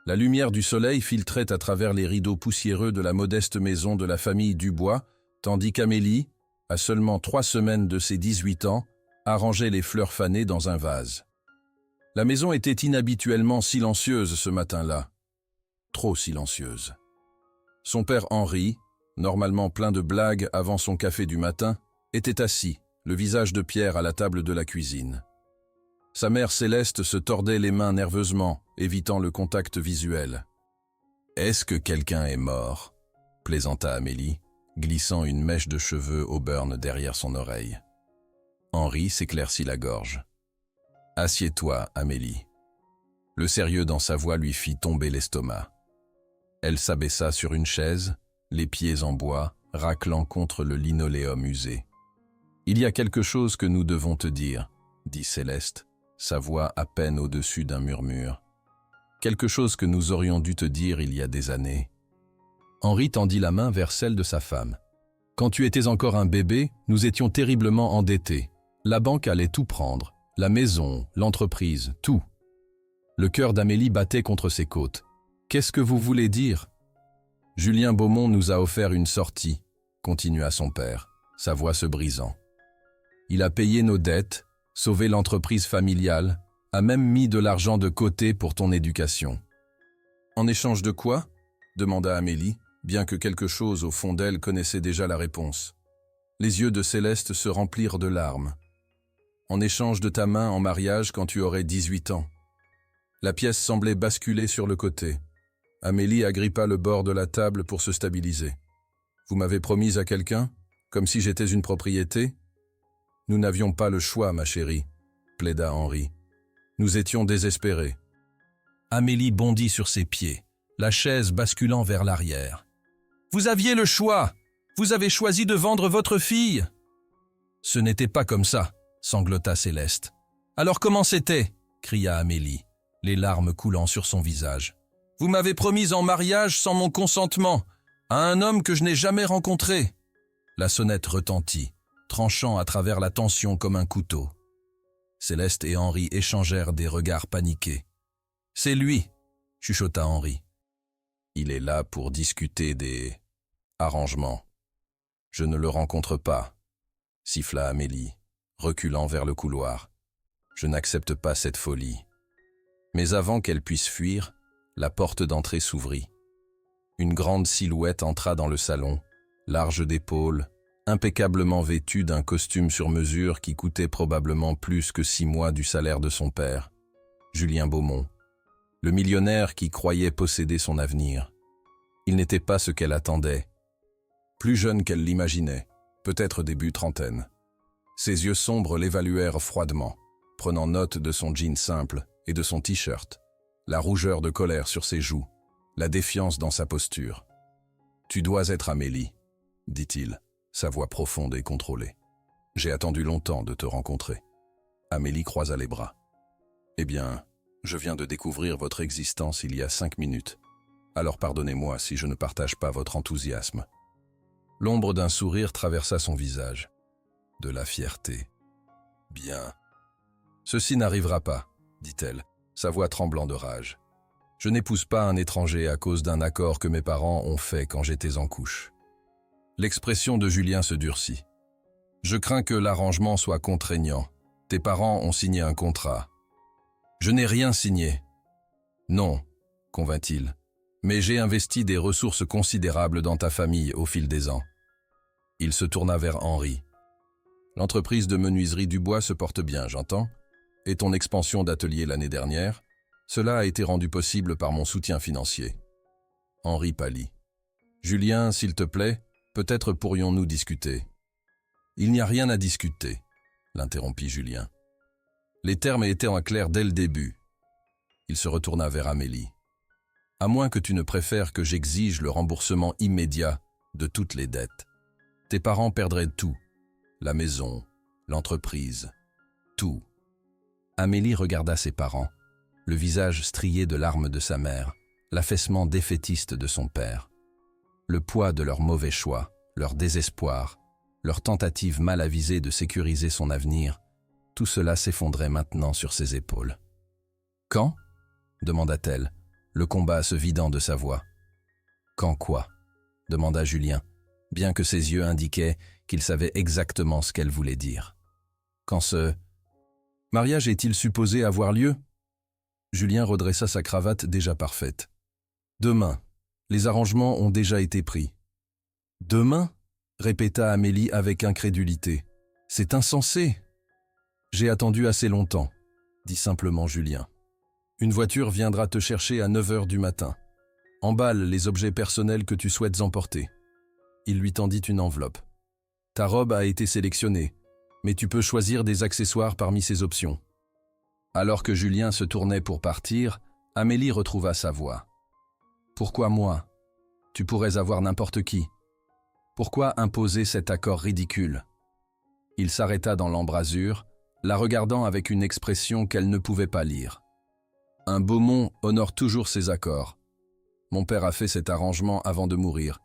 La lumière du soleil filtrait à travers les rideaux poussiéreux de la modeste maison de la famille Dubois, tandis qu'Amélie, à seulement 3 semaines de ses 18 ans, arrangeait les fleurs fanées dans un vase. La maison était inhabituellement silencieuse ce matin-là. Trop silencieuse. Son père Henri, normalement plein de blagues avant son café du matin, était assis, le visage de pierre à la table de la cuisine. Sa mère Céleste se tordait les mains nerveusement, évitant le contact visuel. « Est-ce que quelqu'un est mort ?» plaisanta Amélie, glissant une mèche de cheveux auburn derrière son oreille. Henri s'éclaircit la gorge. « Assieds-toi, Amélie. » Le sérieux dans sa voix lui fit tomber l'estomac. Elle s'abaissa sur une chaise, les pieds en bois, raclant contre le linoléum usé. « Il y a quelque chose que nous devons te dire, » dit Céleste, sa voix à peine au-dessus d'un murmure. « Quelque chose que nous aurions dû te dire il y a des années. » Henri tendit la main vers celle de sa femme. « Quand tu étais encore un bébé, nous étions terriblement endettés. La banque allait tout prendre, la maison, l'entreprise, tout. » Le cœur d'Amélie battait contre ses côtes. « Qu'est-ce que vous voulez dire ?»« Julien Beaumont nous a offert une sortie, » continua son père, sa voix se brisant. « Il a payé nos dettes, sauvé l'entreprise familiale, a même mis de l'argent de côté pour ton éducation. »« En échange de quoi ?» demanda Amélie, bien que quelque chose au fond d'elle connaissait déjà la réponse. Les yeux de Céleste se remplirent de larmes. « En échange de ta main en mariage quand tu aurais 18 ans. » La pièce semblait basculer sur le côté. Amélie agrippa le bord de la table pour se stabiliser. « Vous m'avez promise à quelqu'un, comme si j'étais une propriété ?»« Nous n'avions pas le choix, ma chérie, » plaida Henri. « Nous étions désespérés. » Amélie bondit sur ses pieds, la chaise basculant vers l'arrière. « Vous aviez le choix! Vous avez choisi de vendre votre fille !»« Ce n'était pas comme ça, » sanglota Céleste. « Alors comment c'était ?» cria Amélie, les larmes coulant sur son visage. « Vous m'avez promise en mariage sans mon consentement, à un homme que je n'ai jamais rencontré. » La sonnette retentit, tranchant à travers la tension comme un couteau. Céleste et Henri échangèrent des regards paniqués. « C'est lui !» chuchota Henri. « Il est là pour discuter des arrangements. Je ne le rencontre pas, » siffla Amélie, reculant vers le couloir. « Je n'accepte pas cette folie. » Mais avant qu'elle puisse fuir, la porte d'entrée s'ouvrit. Une grande silhouette entra dans le salon, large d'épaules, impeccablement vêtue d'un costume sur mesure qui coûtait probablement plus que 6 mois du salaire de son père, Julien Beaumont, le millionnaire qui croyait posséder son avenir. Il n'était pas ce qu'elle attendait. Plus jeune qu'elle l'imaginait, peut-être début trentaine. Ses yeux sombres l'évaluèrent froidement, prenant note de son jean simple et de son t-shirt, la rougeur de colère sur ses joues, la défiance dans sa posture. « Tu dois être Amélie, » dit-il, sa voix profonde et contrôlée. « J'ai attendu longtemps de te rencontrer. » Amélie croisa les bras. « Eh bien, je viens de découvrir votre existence il y a 5 minutes. Alors pardonnez-moi si je ne partage pas votre enthousiasme. » L'ombre d'un sourire traversa son visage. De la fierté. « Bien. Ceci n'arrivera pas, » dit-elle, sa voix tremblant de rage. « Je n'épouse pas un étranger à cause d'un accord que mes parents ont fait quand j'étais en couche. » L'expression de Julien se durcit. « Je crains que l'arrangement soit contraignant. Tes parents ont signé un contrat. »« Je n'ai rien signé. »« Non, » convint-il, « mais j'ai investi des ressources considérables dans ta famille au fil des ans. » Il se tourna vers Henri. « L'entreprise de menuiserie Dubois se porte bien, j'entends. Et ton expansion d'atelier l'année dernière, cela a été rendu possible par mon soutien financier. » Henri pâlit. « Julien, s'il te plaît, peut-être pourrions-nous discuter. »« Il n'y a rien à discuter, » l'interrompit Julien. Les termes étaient en clair dès le début. Il se retourna vers Amélie. « À moins que tu ne préfères que j'exige le remboursement immédiat de toutes les dettes. Tes parents perdraient tout, la maison, l'entreprise, tout. » Amélie regarda ses parents, le visage strié de larmes de sa mère, l'affaissement défaitiste de son père. Le poids de leur mauvais choix, leur désespoir, leur tentative mal avisée de sécuriser son avenir, tout cela s'effondrait maintenant sur ses épaules. « Quand ?» demanda-t-elle, le combat se vidant de sa voix. « Quand quoi » demanda Julien, bien que ses yeux indiquaient qu'il savait exactement ce qu'elle voulait dire. « Quand ce mariage est-il supposé avoir lieu » Julien redressa sa cravate déjà parfaite. « Demain. Les arrangements ont déjà été pris. »« Demain » répéta Amélie avec incrédulité. « C'est insensé !»« J'ai attendu assez longtemps, » dit simplement Julien. « Une voiture viendra te chercher à 9 heures du matin. Emballe les objets personnels que tu souhaites emporter. » Il lui tendit une enveloppe. « Ta robe a été sélectionnée, mais tu peux choisir des accessoires parmi ces options. » Alors que Julien se tournait pour partir, Amélie retrouva sa voix. « Pourquoi moi? Tu pourrais avoir n'importe qui. Pourquoi imposer cet accord ridicule ?» Il s'arrêta dans l'embrasure, la regardant avec une expression qu'elle ne pouvait pas lire. « Un Beaumont honore toujours ses accords. Mon père a fait cet arrangement avant de mourir,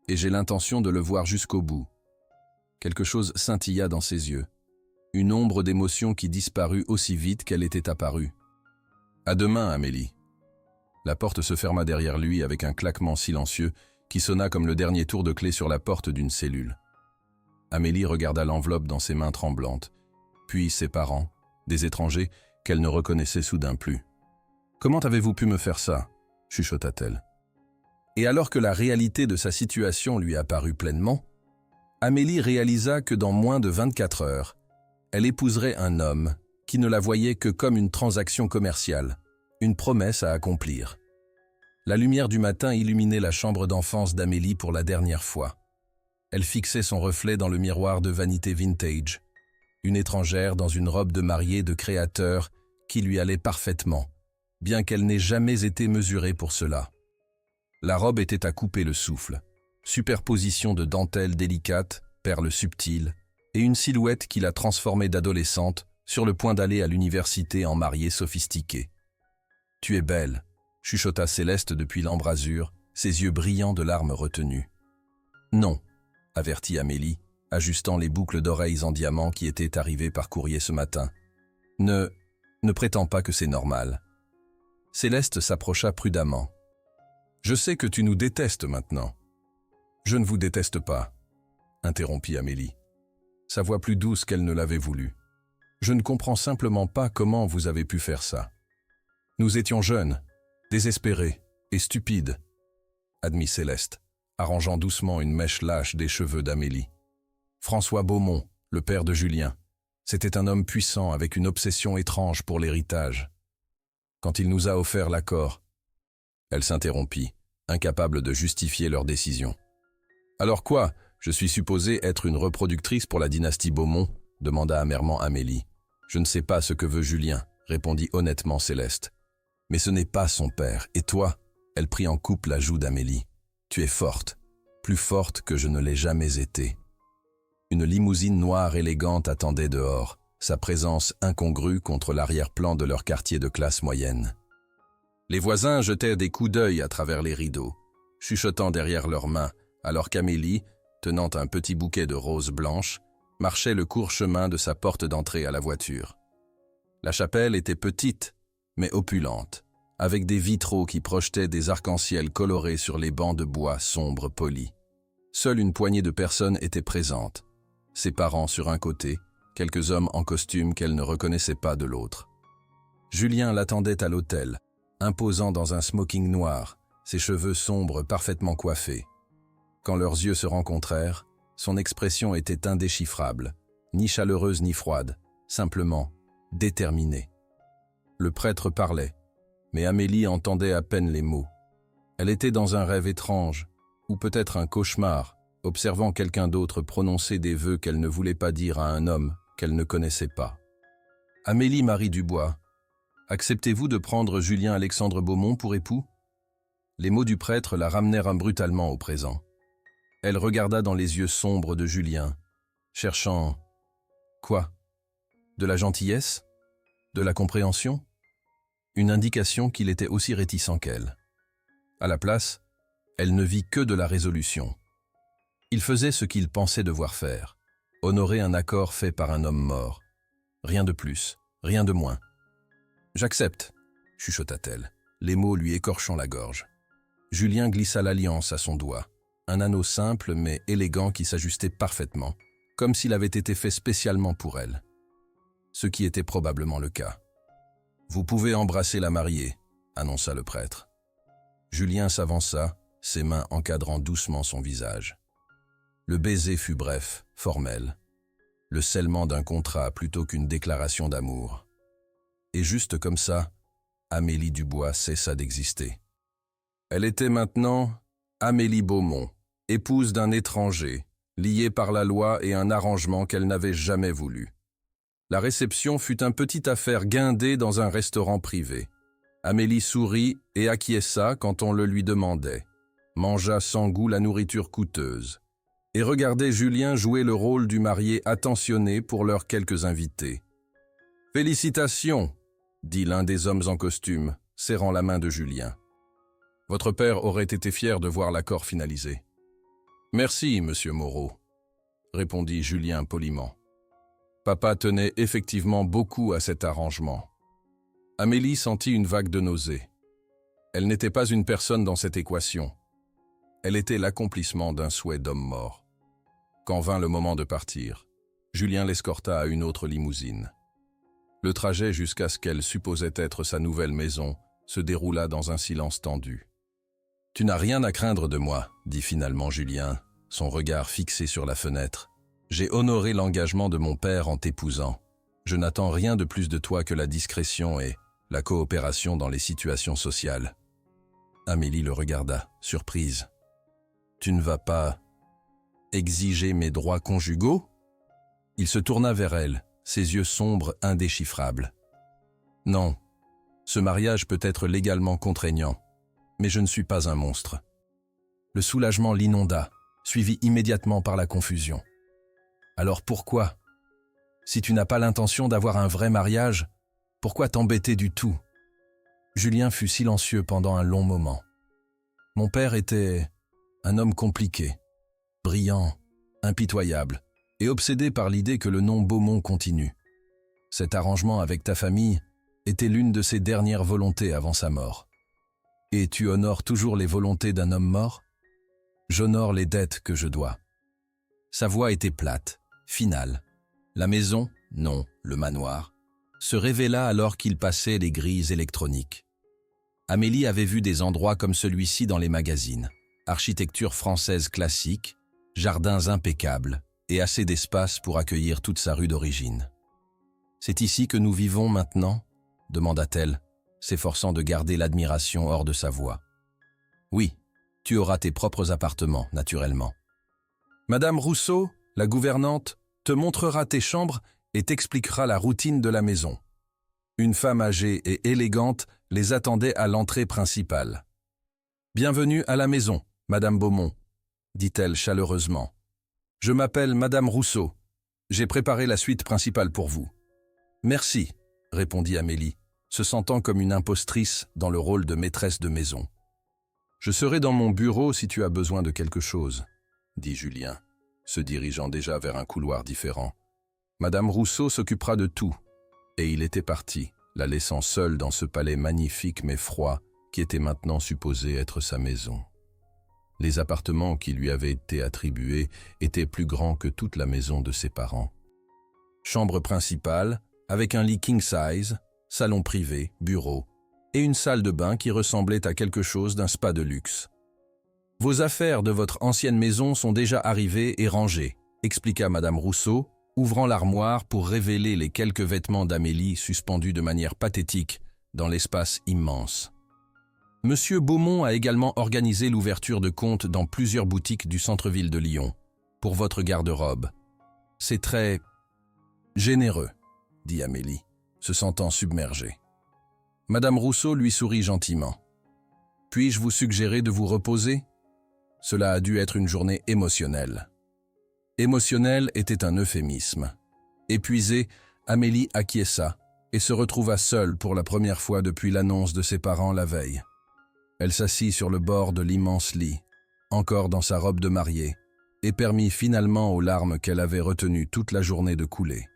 et j'ai l'intention de le voir jusqu'au bout. » Quelque chose scintilla dans ses yeux. Une ombre d'émotion qui disparut aussi vite qu'elle était apparue. « À demain, Amélie. » La porte se ferma derrière lui avec un claquement silencieux qui sonna comme le dernier tour de clé sur la porte d'une cellule. Amélie regarda l'enveloppe dans ses mains tremblantes, puis ses parents, des étrangers qu'elle ne reconnaissait soudain plus. « Comment avez-vous pu me faire ça ?» chuchota-t-elle. Et alors que la réalité de sa situation lui apparut pleinement, Amélie réalisa que dans moins de 24 heures, elle épouserait un homme qui ne la voyait que comme une transaction commerciale, une promesse à accomplir. La lumière du matin illuminait la chambre d'enfance d'Amélie pour la dernière fois. Elle fixait son reflet dans le miroir de vanité vintage, une étrangère dans une robe de mariée de créateur qui lui allait parfaitement, bien qu'elle n'ait jamais été mesurée pour cela. La robe était à couper le souffle, superposition de dentelles délicates, perles subtiles, et une silhouette qui la transformait d'adolescente sur le point d'aller à l'université en mariée sophistiquée. « Tu es belle », chuchota Céleste depuis l'embrasure, ses yeux brillants de larmes retenues. « Non », avertit Amélie, ajustant les boucles d'oreilles en diamant qui étaient arrivées par courrier ce matin. « Ne prétends pas que c'est normal. » Céleste s'approcha prudemment. « Je sais que tu nous détestes maintenant. »« Je ne vous déteste pas, » interrompit Amélie, sa voix plus douce qu'elle ne l'avait voulu. « Je ne comprends simplement pas comment vous avez pu faire ça. Nous étions jeunes, désespérés et stupides, » admit Céleste, arrangeant doucement une mèche lâche des cheveux d'Amélie. François Beaumont, le père de Julien, c'était un homme puissant avec une obsession étrange pour l'héritage. Quand il nous a offert l'accord, elle s'interrompit, incapable de justifier leur décision. « Alors quoi, je suis supposée être une reproductrice pour la dynastie Beaumont ?» demanda amèrement Amélie. « Je ne sais pas ce que veut Julien, » répondit honnêtement Céleste. « Mais ce n'est pas son père, et toi ?» Elle prit en coupe la joue d'Amélie. « Tu es forte, plus forte que je ne l'ai jamais été. » Une limousine noire élégante attendait dehors, sa présence incongrue contre l'arrière-plan de leur quartier de classe moyenne. Les voisins jetaient des coups d'œil à travers les rideaux, chuchotant derrière leurs mains, alors qu'Amélie, tenant un petit bouquet de roses blanches, marchait le court chemin de sa porte d'entrée à la voiture. La chapelle était petite, mais opulente, avec des vitraux qui projetaient des arcs-en-ciel colorés sur les bancs de bois sombres polis. Seule une poignée de personnes étaient présentes, ses parents sur un côté, quelques hommes en costume qu'elle ne reconnaissait pas de l'autre. Julien l'attendait à l'hôtel, imposant dans un smoking noir, ses cheveux sombres parfaitement coiffés. Quand leurs yeux se rencontrèrent, son expression était indéchiffrable, ni chaleureuse ni froide, simplement déterminée. Le prêtre parlait, mais Amélie entendait à peine les mots. Elle était dans un rêve étrange, ou peut-être un cauchemar, observant quelqu'un d'autre prononcer des vœux qu'elle ne voulait pas dire à un homme qu'elle ne connaissait pas. « Amélie Marie Dubois, acceptez-vous de prendre Julien Alexandre Beaumont pour époux ?» Les mots du prêtre la ramenèrent brutalement au présent. Elle regarda dans les yeux sombres de Julien, cherchant... Quoi? De la gentillesse? De la compréhension? Une indication qu'il était aussi réticent qu'elle. À la place, elle ne vit que de la résolution. Il faisait ce qu'il pensait devoir faire, honorer un accord fait par un homme mort. Rien de plus, rien de moins. « J'accepte », chuchota-t-elle, les mots lui écorchant la gorge. Julien glissa l'alliance à son doigt, un anneau simple mais élégant qui s'ajustait parfaitement, comme s'il avait été fait spécialement pour elle. Ce qui était probablement le cas. « Vous pouvez embrasser la mariée », annonça le prêtre. Julien s'avança, ses mains encadrant doucement son visage. Le baiser fut bref, formel, le scellement d'un contrat plutôt qu'une déclaration d'amour. Et juste comme ça, Amélie Dubois cessa d'exister. Elle était maintenant Amélie Beaumont, épouse d'un étranger, liée par la loi et un arrangement qu'elle n'avait jamais voulu. La réception fut une petite affaire guindée dans un restaurant privé. Amélie sourit et acquiesça quand on le lui demandait, mangea sans goût la nourriture coûteuse, et regardait Julien jouer le rôle du marié attentionné pour leurs quelques invités. « Félicitations !» dit l'un des hommes en costume, serrant la main de Julien. « Votre père aurait été fier de voir l'accord finalisé. »« Merci, monsieur Moreau, » répondit Julien poliment. Papa tenait effectivement beaucoup à cet arrangement. Amélie sentit une vague de nausée. Elle n'était pas une personne dans cette équation. Elle était l'accomplissement d'un souhait d'homme mort. Quand vint le moment de partir, Julien l'escorta à une autre limousine. Le trajet jusqu'à ce qu'elle supposait être sa nouvelle maison se déroula dans un silence tendu. « Tu n'as rien à craindre de moi, » dit finalement Julien, son regard fixé sur la fenêtre. « J'ai honoré l'engagement de mon père en t'épousant. Je n'attends rien de plus de toi que la discrétion et la coopération dans les situations sociales. » Amélie le regarda, surprise. « Tu ne vas pas exiger mes droits conjugaux ?» Il se tourna vers elle, ses yeux sombres indéchiffrables. « Non, ce mariage peut être légalement contraignant, mais je ne suis pas un monstre. » Le soulagement l'inonda, suivi immédiatement par la confusion. « Alors pourquoi? Si tu n'as pas l'intention d'avoir un vrai mariage, pourquoi t'embêter du tout ?» Julien fut silencieux pendant un long moment. Mon père était un homme compliqué, brillant, impitoyable, et obsédé par l'idée que le nom Beaumont continue. Cet arrangement avec ta famille était l'une de ses dernières volontés avant sa mort. Et tu honores toujours les volontés d'un homme mort? J'honore les dettes que je dois. Sa voix était plate, finale. La maison, non, le manoir, se révéla alors qu'il passait les grilles électroniques. Amélie avait vu des endroits comme celui-ci dans les magazines. Architecture française classique, jardins impeccables et assez d'espace pour accueillir toute sa rue d'origine. « C'est ici que nous vivons maintenant ?» demanda-t-elle, s'efforçant de garder l'admiration hors de sa voix. « Oui, tu auras tes propres appartements, naturellement. Madame Rousseau, la gouvernante, te montrera tes chambres et t'expliquera la routine de la maison. » Une femme âgée et élégante les attendait à l'entrée principale. « Bienvenue à la maison, Madame Beaumont, » dit-elle chaleureusement. « Je m'appelle Madame Rousseau. J'ai préparé la suite principale pour vous. »« Merci, » répondit Amélie, se sentant comme une impostrice dans le rôle de maîtresse de maison. « Je serai dans mon bureau si tu as besoin de quelque chose, » dit Julien, se dirigeant déjà vers un couloir différent. Madame Rousseau s'occupera de tout, et il était parti, la laissant seule dans ce palais magnifique mais froid qui était maintenant supposé être sa maison. Les appartements qui lui avaient été attribués étaient plus grands que toute la maison de ses parents. Chambre principale, avec un lit king size, salon privé, bureau, et une salle de bain qui ressemblait à quelque chose d'un spa de luxe. « Vos affaires de votre ancienne maison sont déjà arrivées et rangées, » expliqua Madame Rousseau, ouvrant l'armoire pour révéler les quelques vêtements d'Amélie suspendus de manière pathétique dans l'espace immense. Monsieur Beaumont a également organisé l'ouverture de comptes dans plusieurs boutiques du centre-ville de Lyon, pour votre garde-robe. C'est très généreux, dit Amélie, se sentant submergée. Madame Rousseau lui sourit gentiment. Puis-je vous suggérer de vous reposer? Cela a dû être une journée émotionnelle. Émotionnel était un euphémisme. Épuisée, Amélie acquiesça et se retrouva seule pour la première fois depuis l'annonce de ses parents la veille. Elle s'assit sur le bord de l'immense lit, encore dans sa robe de mariée, et permit finalement aux larmes qu'elle avait retenues toute la journée de couler.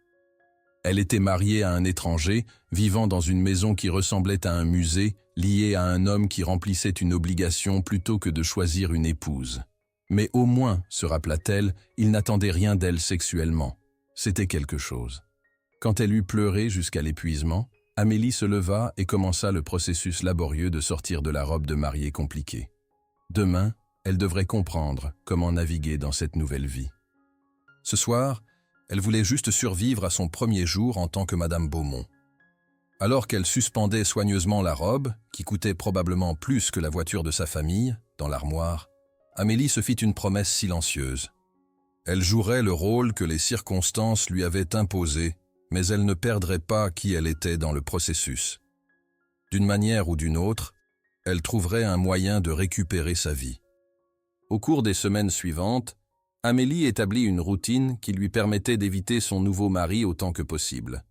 Elle était mariée à un étranger, vivant dans une maison qui ressemblait à un musée, liée à un homme qui remplissait une obligation plutôt que de choisir une épouse. Mais au moins, se rappela-t-elle, il n'attendait rien d'elle sexuellement. C'était quelque chose. Quand elle eut pleuré jusqu'à l'épuisement, Amélie se leva et commença le processus laborieux de sortir de la robe de mariée compliquée. Demain, elle devrait comprendre comment naviguer dans cette nouvelle vie. Ce soir, elle voulait juste survivre à son premier jour en tant que Madame Beaumont. Alors qu'elle suspendait soigneusement la robe, qui coûtait probablement plus que la voiture de sa famille, dans l'armoire, Amélie se fit une promesse silencieuse. Elle jouerait le rôle que les circonstances lui avaient imposé, mais elle ne perdrait pas qui elle était dans le processus. D'une manière ou d'une autre, elle trouverait un moyen de récupérer sa vie. Au cours des semaines suivantes, Amélie établit une routine qui lui permettait d'éviter son nouveau mari autant que possible.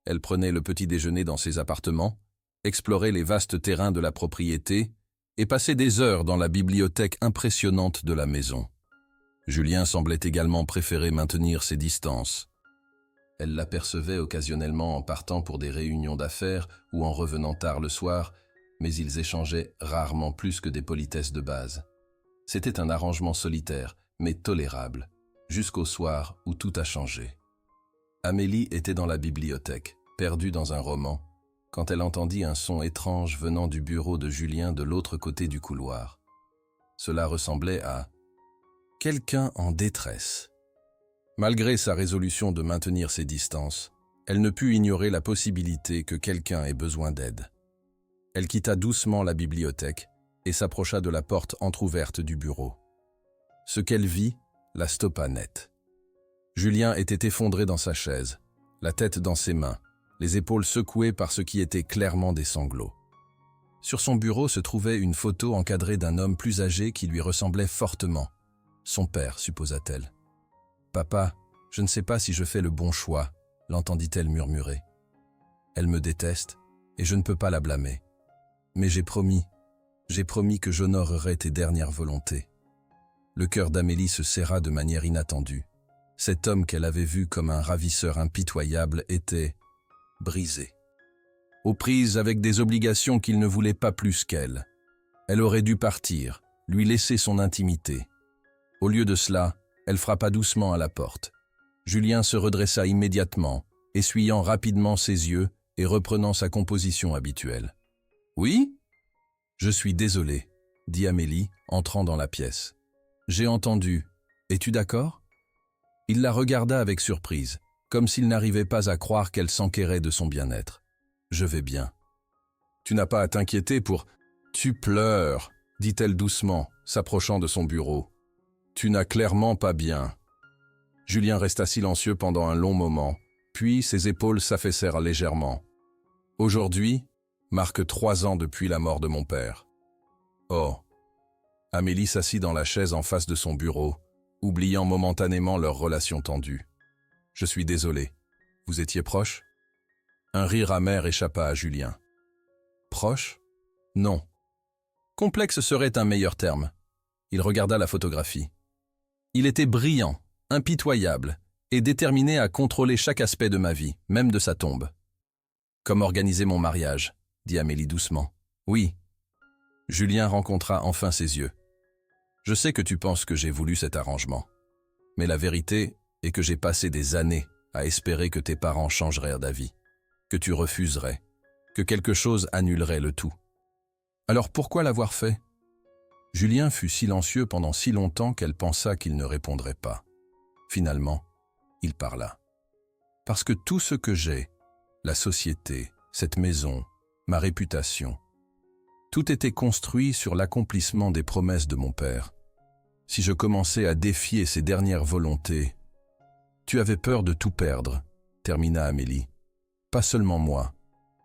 Elle prenait le petit déjeuner dans ses appartements, explorait les vastes terrains de la propriété et passait des heures dans la bibliothèque impressionnante de la maison. Julien semblait également préférer maintenir ses distances. Elle l'apercevait occasionnellement en partant pour des réunions d'affaires ou en revenant tard le soir, mais ils échangeaient rarement plus que des politesses de base. C'était un arrangement solitaire, mais tolérable, jusqu'au soir où tout a changé. Amélie était dans la bibliothèque, perdue dans un roman, quand elle entendit un son étrange venant du bureau de Julien de l'autre côté du couloir. Cela ressemblait à quelqu'un en détresse. Malgré sa résolution de maintenir ses distances, elle ne put ignorer la possibilité que quelqu'un ait besoin d'aide. Elle quitta doucement la bibliothèque et s'approcha de la porte entr'ouverte du bureau. Ce qu'elle vit la stoppa net. Julien était effondré dans sa chaise, la tête dans ses mains, les épaules secouées par ce qui était clairement des sanglots. Sur son bureau se trouvait une photo encadrée d'un homme plus âgé qui lui ressemblait fortement. Son père, supposa-t-elle. « Papa, je ne sais pas si je fais le bon choix », l'entendit-elle murmurer. « Elle me déteste et je ne peux pas la blâmer. Mais j'ai promis que j'honorerai tes dernières volontés. » Le cœur d'Amélie se serra de manière inattendue. Cet homme qu'elle avait vu comme un ravisseur impitoyable était brisé. Aux prises avec des obligations qu'il ne voulait pas plus qu'elle. Elle aurait dû partir, lui laisser son intimité. Au lieu de cela, elle frappa doucement à la porte. Julien se redressa immédiatement, essuyant rapidement ses yeux et reprenant sa composition habituelle. « Oui ? Je suis désolé, » dit Amélie, entrant dans la pièce. « J'ai entendu. Es-tu d'accord ?» Il la regarda avec surprise, comme s'il n'arrivait pas à croire qu'elle s'enquérait de son bien-être. « Je vais bien. »« Tu n'as pas à t'inquiéter pour... »« Tu pleures, » dit-elle doucement, s'approchant de son bureau. « Tu n'as clairement pas bien. » Julien resta silencieux pendant un long moment, puis ses épaules s'affaissèrent légèrement. « Aujourd'hui marque 3 ans depuis la mort de mon père. »« Oh !» Amélie s'assit dans la chaise en face de son bureau, oubliant momentanément leur relation tendue. « Je suis désolé. Vous étiez proche ?» Un rire amer échappa à Julien. « Proche ? Non. Complexe serait un meilleur terme. » Il regarda la photographie. Il était brillant, impitoyable, et déterminé à contrôler chaque aspect de ma vie, même de sa tombe. « Comme organiser mon mariage ?» dit Amélie doucement. « Oui. » Julien rencontra enfin ses yeux. « Je sais que tu penses que j'ai voulu cet arrangement. Mais la vérité est que j'ai passé des années à espérer que tes parents changeraient d'avis, que tu refuserais, que quelque chose annulerait le tout. Alors pourquoi l'avoir fait ?» Julien fut silencieux pendant si longtemps qu'elle pensa qu'il ne répondrait pas. Finalement, il parla. « Parce que tout ce que j'ai, la société, cette maison, ma réputation, tout était construit sur l'accomplissement des promesses de mon père. Si je commençais à défier ses dernières volontés... » « Tu avais peur de tout perdre, » termina Amélie. « Pas seulement moi.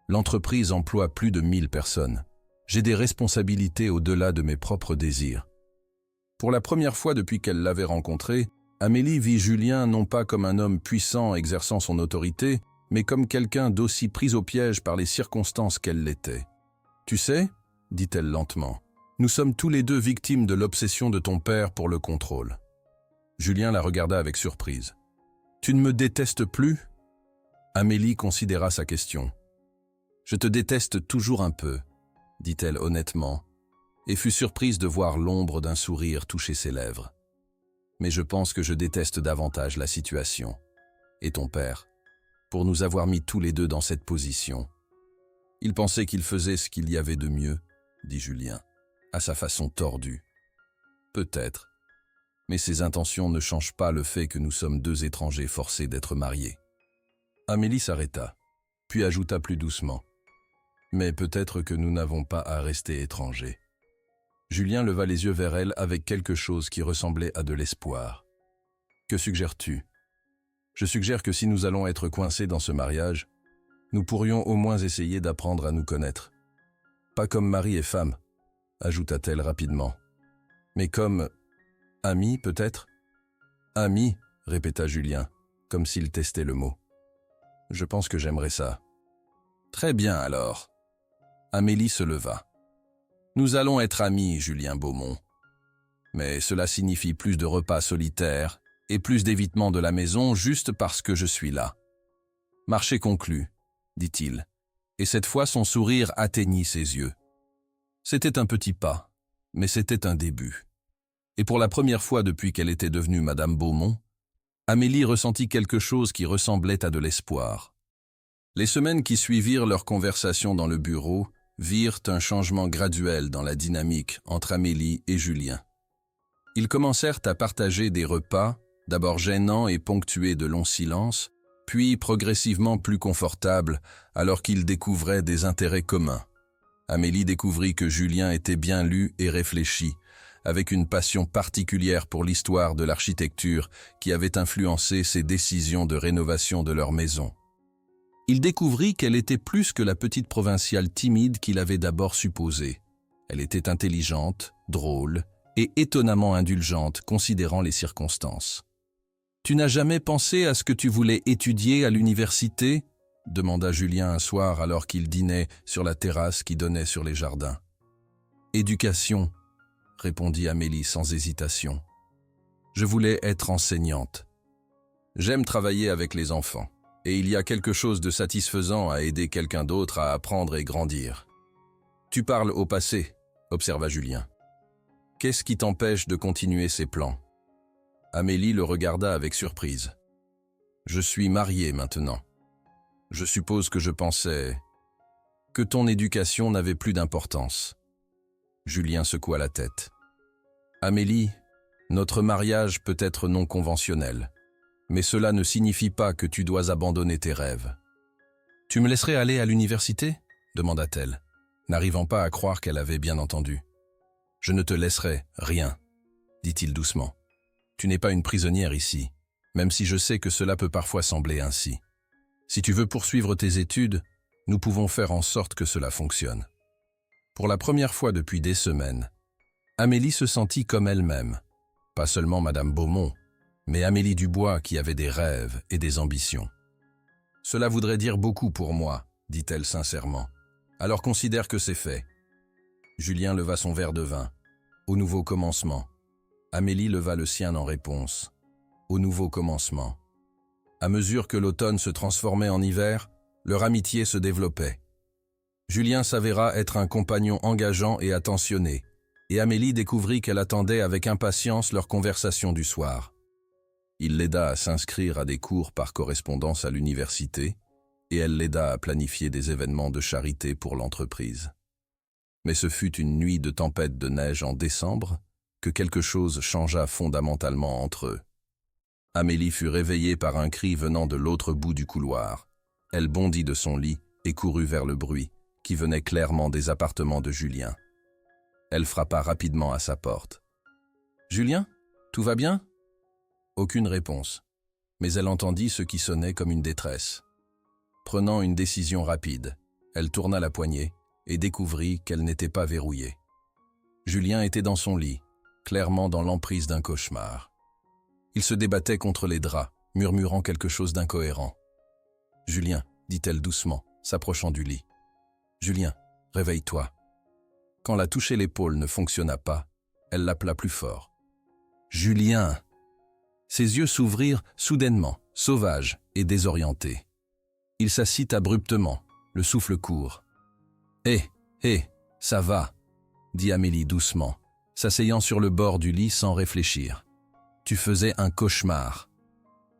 L'entreprise emploie plus de 1000 personnes. J'ai des responsabilités au-delà de mes propres désirs. » Pour la première fois depuis qu'elle l'avait rencontré, Amélie vit Julien non pas comme un homme puissant exerçant son autorité, mais comme quelqu'un d'aussi pris au piège par les circonstances qu'elle l'était. « Tu sais, » dit-elle lentement, « nous sommes tous les deux victimes de l'obsession de ton père pour le contrôle. » Julien la regarda avec surprise. « Tu ne me détestes plus ?» Amélie considéra sa question. « Je te déteste toujours un peu. dit-elle honnêtement, et fut surprise de voir l'ombre d'un sourire toucher ses lèvres. Mais je pense que je déteste davantage la situation. Et ton père, pour nous avoir mis tous les deux dans cette position. Il pensait qu'il faisait ce qu'il y avait de mieux, dit Julien, à sa façon tordue. Peut-être, mais ses intentions ne changent pas le fait que nous sommes deux étrangers forcés d'être mariés. Amélie s'arrêta, puis ajouta plus doucement. Mais peut-être que nous n'avons pas à rester étrangers. Julien leva les yeux vers elle avec quelque chose qui ressemblait à de l'espoir. Que suggères-tu ? Je suggère que si nous allons être coincés dans ce mariage, nous pourrions au moins essayer d'apprendre à nous connaître. Pas comme mari et femme, ajouta-t-elle rapidement, mais comme amis peut-être ? Amis, répéta Julien, comme s'il testait le mot. Je pense que j'aimerais ça. Très bien alors. Amélie se leva. Nous allons être amis, Julien Beaumont. Mais cela signifie plus de repas solitaires et plus d'évitement de la maison juste parce que je suis là. Marché conclu, dit-il, et cette fois son sourire atteignit ses yeux. C'était un petit pas, mais c'était un début. Et pour la première fois depuis qu'elle était devenue Madame Beaumont, Amélie ressentit quelque chose qui ressemblait à de l'espoir. Les semaines qui suivirent leur conversation dans le bureau virent un changement graduel dans la dynamique entre Amélie et Julien. Ils commencèrent à partager des repas, d'abord gênants et ponctués de longs silences, puis progressivement plus confortables alors qu'ils découvraient des intérêts communs. Amélie découvrit que Julien était bien lu et réfléchi, avec une passion particulière pour l'histoire de l'architecture qui avait influencé ses décisions de rénovation de leur maison. Il découvrit qu'elle était plus que la petite provinciale timide qu'il avait d'abord supposée. Elle était intelligente, drôle et étonnamment indulgente considérant les circonstances. « Tu n'as jamais pensé à ce que tu voulais étudier à l'université ?» demanda Julien un soir alors qu'il dînait sur la terrasse qui donnait sur les jardins. « Éducation », répondit Amélie sans hésitation. « Je voulais être enseignante. J'aime travailler avec les enfants. Et il y a quelque chose de satisfaisant à aider quelqu'un d'autre à apprendre et grandir. »« Tu parles au passé, » observa Julien. « Qu'est-ce qui t'empêche de continuer ces plans ?» Amélie le regarda avec surprise. « Je suis mariée maintenant. Je suppose que je pensais que ton éducation n'avait plus d'importance. » Julien secoua la tête. « Amélie, notre mariage peut être non conventionnel. Mais cela ne signifie pas que tu dois abandonner tes rêves. »« Tu me laisserais aller à l'université » demanda-t-elle, n'arrivant pas à croire qu'elle avait bien entendu. « Je ne te laisserai rien, » dit-il doucement. « Tu n'es pas une prisonnière ici, même si je sais que cela peut parfois sembler ainsi. Si tu veux poursuivre tes études, nous pouvons faire en sorte que cela fonctionne. » Pour la première fois depuis des semaines, Amélie se sentit comme elle-même, pas seulement Madame Beaumont, mais Amélie Dubois qui avait des rêves et des ambitions. « Cela voudrait dire beaucoup pour moi, » dit-elle sincèrement. « Alors considère que c'est fait. » Julien leva son verre de vin. « Au nouveau commencement. » Amélie leva le sien en réponse. « Au nouveau commencement. » À mesure que l'automne se transformait en hiver, leur amitié se développait. Julien s'avéra être un compagnon engageant et attentionné, et Amélie découvrit qu'elle attendait avec impatience leur conversation du soir. Il l'aida à s'inscrire à des cours par correspondance à l'université et elle l'aida à planifier des événements de charité pour l'entreprise. Mais ce fut une nuit de tempête de neige en décembre que quelque chose changea fondamentalement entre eux. Amélie fut réveillée par un cri venant de l'autre bout du couloir. Elle bondit de son lit et courut vers le bruit, qui venait clairement des appartements de Julien. Elle frappa rapidement à sa porte. « Julien, tout va bien ?» Aucune réponse, mais elle entendit ce qui sonnait comme une détresse. Prenant une décision rapide, elle tourna la poignée et découvrit qu'elle n'était pas verrouillée. Julien était dans son lit, clairement dans l'emprise d'un cauchemar. Il se débattait contre les draps, murmurant quelque chose d'incohérent. « Julien, » dit-elle doucement, s'approchant du lit. « Julien, réveille-toi. » Quand la toucher l'épaule ne fonctionna pas, elle l'appela plus fort. « Julien !» Ses yeux s'ouvrirent soudainement, sauvages et désorientés. Il s'assit abruptement, le souffle court. « Hé, Ça va, dit Amélie doucement, s'asseyant sur le bord du lit sans réfléchir. Tu faisais un cauchemar.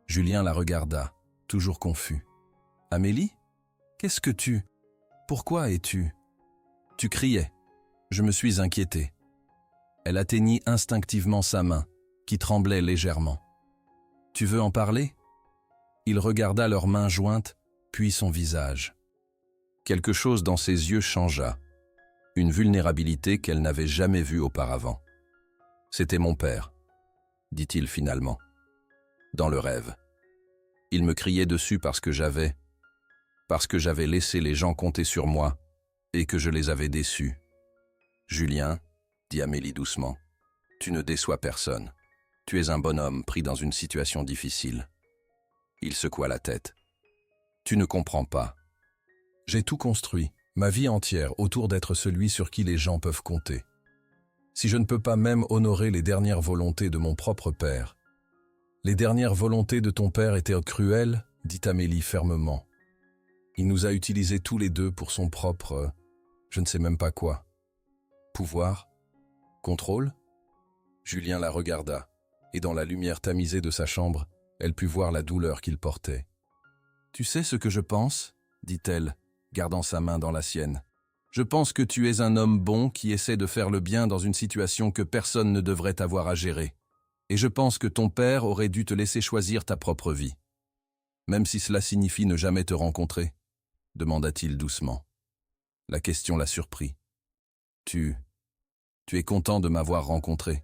Julien la regarda, toujours confus. Amélie? Qu'est-ce que tu... Pourquoi es-tu... Tu criais. Je me suis inquiété. Elle atteignit instinctivement sa main, qui tremblait légèrement. Tu veux en parler? Il regarda leurs mains jointes, puis son visage. Quelque chose dans ses yeux changea, une vulnérabilité qu'elle n'avait jamais vue auparavant. C'était mon père, dit-il finalement, dans le rêve. Il me criait dessus parce que j'avais laissé les gens compter sur moi et que je les avais déçus. Julien, dit Amélie doucement, tu ne déçois personne. Tu es un bonhomme pris dans une situation difficile. Il secoua la tête. Tu ne comprends pas. J'ai tout construit, ma vie entière, autour d'être celui sur qui les gens peuvent compter. Si je ne peux pas même honorer les dernières volontés de mon propre père. Les dernières volontés de ton père étaient cruelles, dit Amélie fermement. Il nous a utilisés tous les deux pour son propre, je ne sais même pas quoi. Pouvoir? Contrôle? Julien la regarda, et dans la lumière tamisée de sa chambre, elle put voir la douleur qu'il portait. « Tu sais ce que je pense ?» dit-elle, gardant sa main dans la sienne. « Je pense que tu es un homme bon qui essaie de faire le bien dans une situation que personne ne devrait avoir à gérer. Et je pense que ton père aurait dû te laisser choisir ta propre vie. Même si cela signifie ne jamais te rencontrer ?» demanda-t-il doucement. La question la surprit. « Tu es content de m'avoir rencontré ?»«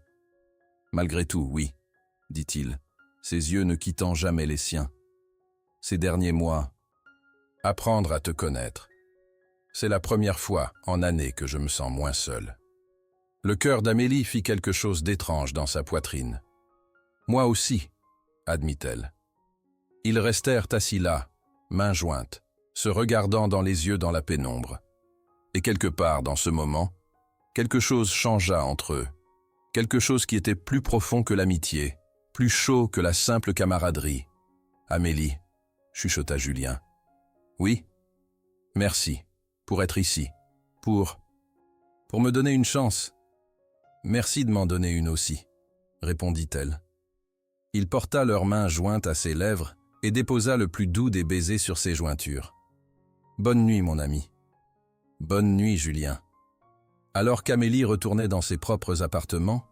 Malgré tout, oui, » dit-il, ses yeux ne quittant jamais les siens. « Ces derniers mois, apprendre à te connaître. C'est la première fois en années que je me sens moins seul. » Le cœur d'Amélie fit quelque chose d'étrange dans sa poitrine. « Moi aussi, » admit-elle. Ils restèrent assis là, mains jointes, se regardant dans les yeux dans la pénombre. Et quelque part dans ce moment, quelque chose changea entre eux, quelque chose qui était plus profond que l'amitié, plus chaud que la simple camaraderie. « Amélie, » chuchota Julien. « Oui, merci, pour être ici, pour me donner une chance. »« Merci de m'en donner une aussi, » répondit-elle. Il porta leurs mains jointes à ses lèvres et déposa le plus doux des baisers sur ses jointures. « Bonne nuit, mon ami. »« Bonne nuit, Julien. » Alors qu'Amélie retournait dans ses propres appartements,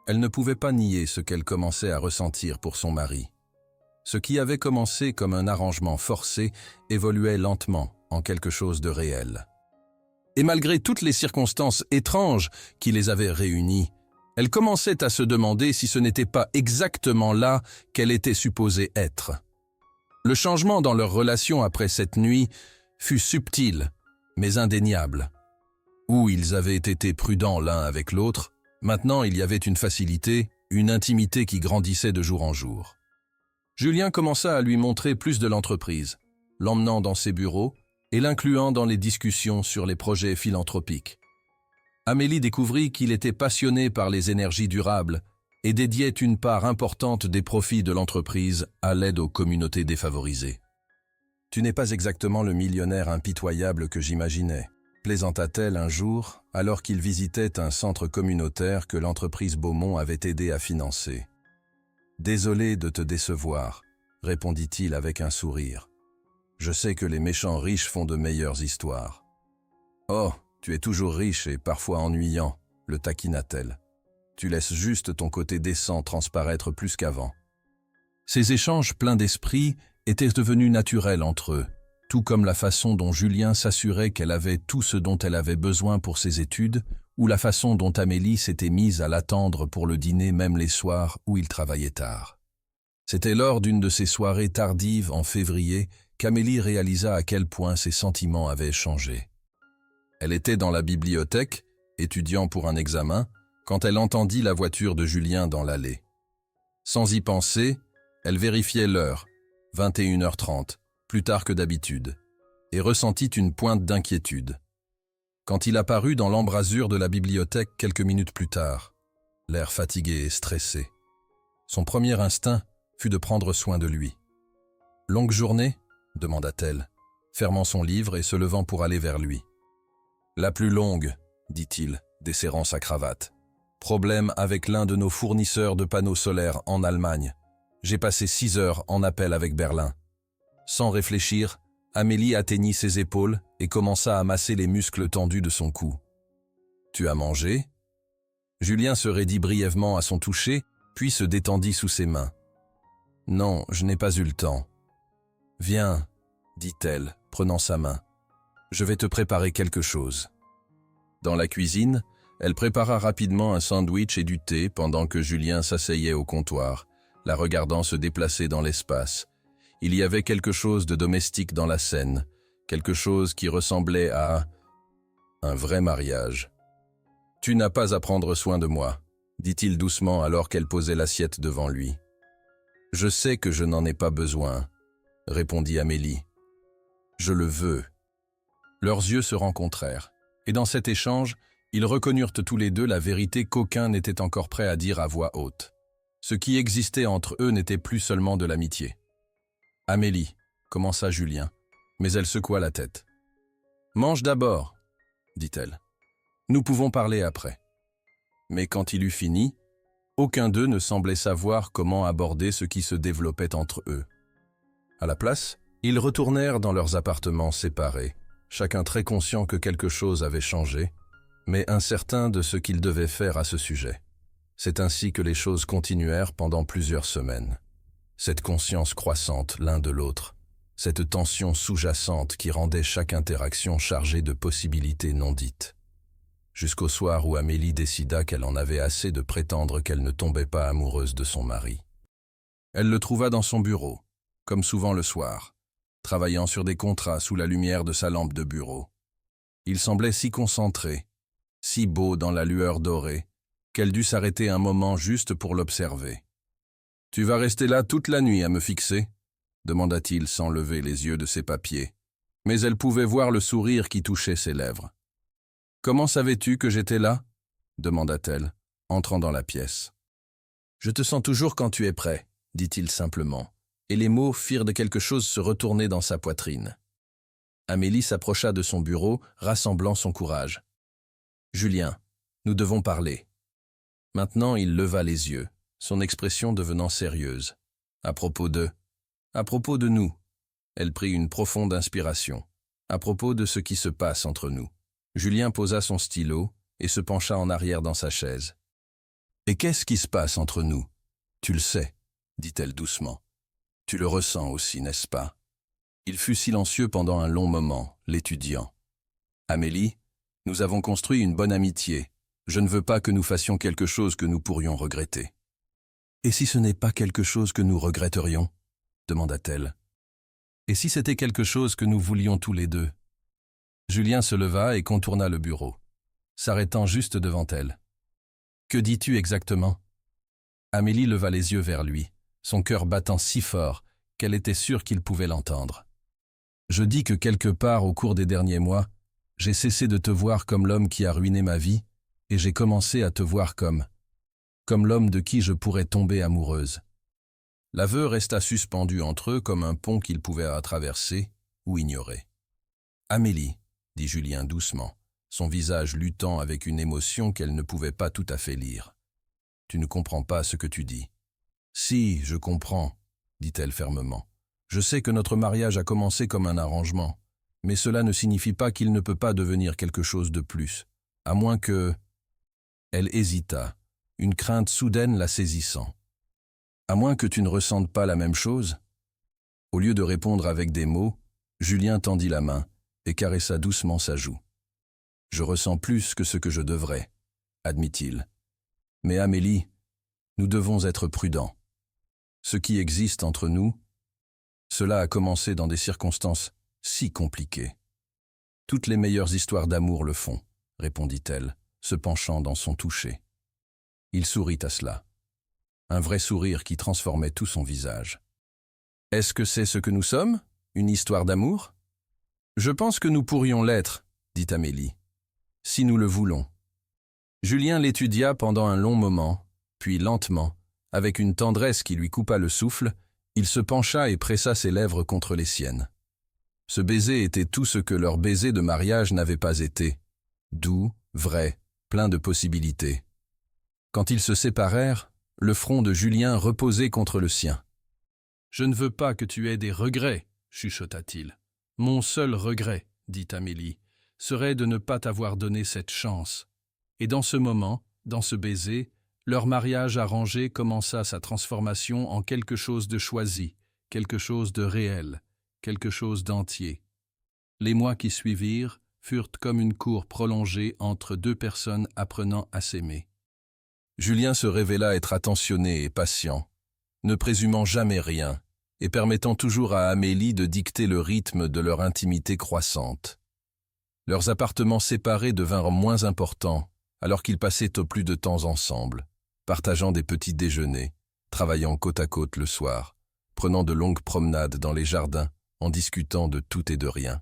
elle ne pouvait pas nier ce qu'elle commençait à ressentir pour son mari. Ce qui avait commencé comme un arrangement forcé évoluait lentement en quelque chose de réel. Et malgré toutes les circonstances étranges qui les avaient réunis, elle commençait à se demander si ce n'était pas exactement là qu'elle était supposée être. Le changement dans leur relation après cette nuit fut subtil, mais indéniable. Où ils avaient été prudents l'un avec l'autre, maintenant il y avait une facilité, une intimité qui grandissait de jour en jour. Julien commença à lui montrer plus de l'entreprise, l'emmenant dans ses bureaux et l'incluant dans les discussions sur les projets philanthropiques. Amélie découvrit qu'il était passionné par les énergies durables et dédiait une part importante des profits de l'entreprise à l'aide aux communautés défavorisées. « Tu n'es pas exactement le millionnaire impitoyable que j'imaginais », plaisanta-t-elle un jour alors qu'il visitait un centre communautaire que l'entreprise Beaumont avait aidé à financer. « Désolé de te décevoir, » répondit-il avec un sourire. « Je sais que les méchants riches font de meilleures histoires. »« Oh, tu es toujours riche et parfois ennuyant, » le taquina-t-elle. « Tu laisses juste ton côté décent transparaître plus qu'avant. » Ces échanges pleins d'esprit étaient devenus naturels entre eux, tout comme la façon dont Julien s'assurait qu'elle avait tout ce dont elle avait besoin pour ses études, ou la façon dont Amélie s'était mise à l'attendre pour le dîner même les soirs où il travaillait tard. C'était lors d'une de ces soirées tardives en février qu'Amélie réalisa à quel point ses sentiments avaient changé. Elle était dans la bibliothèque, étudiant pour un examen, quand elle entendit la voiture de Julien dans l'allée. Sans y penser, elle vérifiait l'heure, 21h30, plus tard que d'habitude, et ressentit une pointe d'inquiétude. Quand il apparut dans l'embrasure de la bibliothèque quelques minutes plus tard, l'air fatigué et stressé, son premier instinct fut de prendre soin de lui. « Longue journée ?» demanda-t-elle, fermant son livre et se levant pour aller vers lui. « La plus longue » dit-il, desserrant sa cravate. Problème avec l'un de nos fournisseurs de panneaux solaires en Allemagne. J'ai passé 6 heures en appel avec Berlin. Sans réfléchir, Amélie atteignit ses épaules et commença à masser les muscles tendus de son cou. « Tu as mangé ?» Julien se raidit brièvement à son toucher, puis se détendit sous ses mains. « Non, je n'ai pas eu le temps. »« Viens, » dit-elle, prenant sa main. « Je vais te préparer quelque chose. » Dans la cuisine, elle prépara rapidement un sandwich et du thé pendant que Julien s'asseyait au comptoir, la regardant se déplacer dans l'espace. Il y avait quelque chose de domestique dans la scène, quelque chose qui ressemblait à un vrai mariage. « Tu n'as pas à prendre soin de moi, » dit-il doucement alors qu'elle posait l'assiette devant lui. « Je sais que je n'en ai pas besoin, » répondit Amélie. « Je le veux. » Leurs yeux se rencontrèrent, et dans cet échange, ils reconnurent tous les deux la vérité qu'aucun n'était encore prêt à dire à voix haute. Ce qui existait entre eux n'était plus seulement de l'amitié. « Amélie, » commença Julien, mais elle secoua la tête. « Mange d'abord, » dit-elle. « Nous pouvons parler après. » Mais quand il eut fini, aucun d'eux ne semblait savoir comment aborder ce qui se développait entre eux. À la place, ils retournèrent dans leurs appartements séparés, chacun très conscient que quelque chose avait changé, mais incertain de ce qu'ils devaient faire à ce sujet. C'est ainsi que les choses continuèrent pendant plusieurs semaines. Cette conscience croissante l'un de l'autre, cette tension sous-jacente qui rendait chaque interaction chargée de possibilités non dites. Jusqu'au soir où Amélie décida qu'elle en avait assez de prétendre qu'elle ne tombait pas amoureuse de son mari. Elle le trouva dans son bureau, comme souvent le soir, travaillant sur des contrats sous la lumière de sa lampe de bureau. Il semblait si concentré, si beau dans la lueur dorée, qu'elle dut s'arrêter un moment juste pour l'observer. « Tu vas rester là toute la nuit à me fixer ?» demanda-t-il sans lever les yeux de ses papiers, mais elle pouvait voir le sourire qui touchait ses lèvres. « Comment savais-tu que j'étais là ?» demanda-t-elle, entrant dans la pièce. « Je te sens toujours quand tu es prêt, » dit-il simplement, et les mots firent de quelque chose se retourner dans sa poitrine. Amélie s'approcha de son bureau, rassemblant son courage. « Julien, nous devons parler. » Maintenant, il leva les yeux, son expression devenant sérieuse. « À propos de nous. » Elle prit une profonde inspiration. « À propos de ce qui se passe entre nous. » Julien posa son stylo et se pencha en arrière dans sa chaise. « Et qu'est-ce qui se passe entre nous? Tu le sais, » dit-elle doucement. « Tu le ressens aussi, n'est-ce pas ?» Il fut silencieux pendant un long moment, l'étudiant. « Amélie, nous avons construit une bonne amitié. Je ne veux pas que nous fassions quelque chose que nous pourrions regretter. »« Et si ce n'est pas quelque chose que nous regretterions ?» demanda-t-elle. « Et si c'était quelque chose que nous voulions tous les deux ?» Julien se leva et contourna le bureau, s'arrêtant juste devant elle. « Que dis-tu exactement ?» Amélie leva les yeux vers lui, son cœur battant si fort qu'elle était sûre qu'il pouvait l'entendre. « Je dis que quelque part au cours des derniers mois, j'ai cessé de te voir comme l'homme qui a ruiné ma vie et j'ai commencé à te voir comme l'homme de qui je pourrais tomber amoureuse. » L'aveu resta suspendu entre eux comme un pont qu'ils pouvaient traverser ou ignorer. « Amélie, » dit Julien doucement, son visage luttant avec une émotion qu'elle ne pouvait pas tout à fait lire. « Tu ne comprends pas ce que tu dis. »« Si, je comprends, » dit-elle fermement. « Je sais que notre mariage a commencé comme un arrangement, mais cela ne signifie pas qu'il ne peut pas devenir quelque chose de plus, à moins que... » Elle hésita, une crainte soudaine la saisissant. « À moins que tu ne ressentes pas la même chose ?» Au lieu de répondre avec des mots, Julien tendit la main et caressa doucement sa joue. « Je ressens plus que ce que je devrais, » admit-il. « Mais Amélie, nous devons être prudents. Ce qui existe entre nous, cela a commencé dans des circonstances si compliquées. »« Toutes les meilleures histoires d'amour le font, » répondit-elle, se penchant dans son toucher. Il sourit à cela. Un vrai sourire qui transformait tout son visage. « Est-ce que c'est ce que nous sommes, une histoire d'amour ?»« Je pense que nous pourrions l'être, » dit Amélie, « si nous le voulons. » Julien l'étudia pendant un long moment, puis lentement, avec une tendresse qui lui coupa le souffle, il se pencha et pressa ses lèvres contre les siennes. Ce baiser était tout ce que leur baiser de mariage n'avait pas été, doux, vrai, plein de possibilités. Quand ils se séparèrent, le front de Julien reposait contre le sien. « Je ne veux pas que tu aies des regrets, chuchota-t-il. Mon seul regret, dit Amélie, serait de ne pas t'avoir donné cette chance. Et dans ce moment, dans ce baiser, leur mariage arrangé commença sa transformation en quelque chose de choisi, quelque chose de réel, quelque chose d'entier. Les mois qui suivirent furent comme une cour prolongée entre deux personnes apprenant à s'aimer. Julien se révéla être attentionné et patient, ne présumant jamais rien, et permettant toujours à Amélie de dicter le rythme de leur intimité croissante. Leurs appartements séparés devinrent moins importants, alors qu'ils passaient au plus de temps ensemble, partageant des petits déjeuners, travaillant côte à côte le soir, prenant de longues promenades dans les jardins, en discutant de tout et de rien.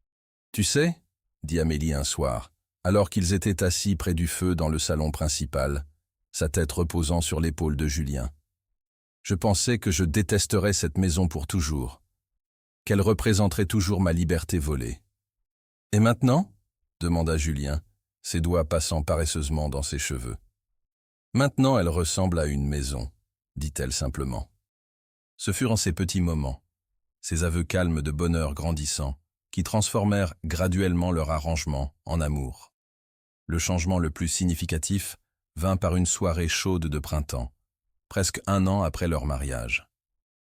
« Tu sais, » dit Amélie un soir, alors qu'ils étaient assis près du feu dans le salon principal, sa tête reposant sur l'épaule de Julien. « Je pensais que je détesterais cette maison pour toujours, qu'elle représenterait toujours ma liberté volée. »« Et maintenant ?» demanda Julien, ses doigts passant paresseusement dans ses cheveux. « Maintenant elle ressemble à une maison, » dit-elle simplement. Ce furent en ces petits moments, ces aveux calmes de bonheur grandissant, qui transformèrent graduellement leur arrangement en amour. Le changement le plus significatif vint par une soirée chaude de printemps, presque 1 an après leur mariage.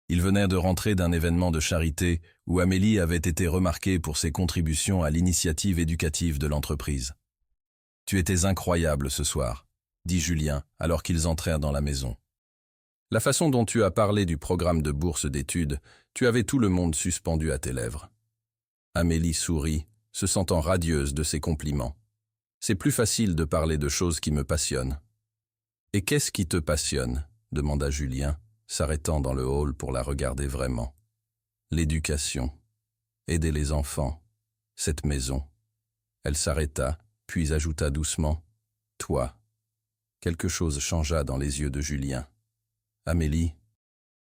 Ils venaient de rentrer d'un événement de charité où Amélie avait été remarquée pour ses contributions à l'initiative éducative de l'entreprise. « Tu étais incroyable ce soir », dit Julien alors qu'ils entrèrent dans la maison. « La façon dont tu as parlé du programme de bourse d'études, tu avais tout le monde suspendu à tes lèvres. » Amélie sourit, se sentant radieuse de ses compliments. « C'est plus facile de parler de choses qui me passionnent. »« Et qu'est-ce qui te passionne ?» demanda Julien, s'arrêtant dans le hall pour la regarder vraiment. « L'éducation. Aider les enfants. Cette maison. » Elle s'arrêta, puis ajouta doucement. « Toi. » Quelque chose changea dans les yeux de Julien. « Amélie. »«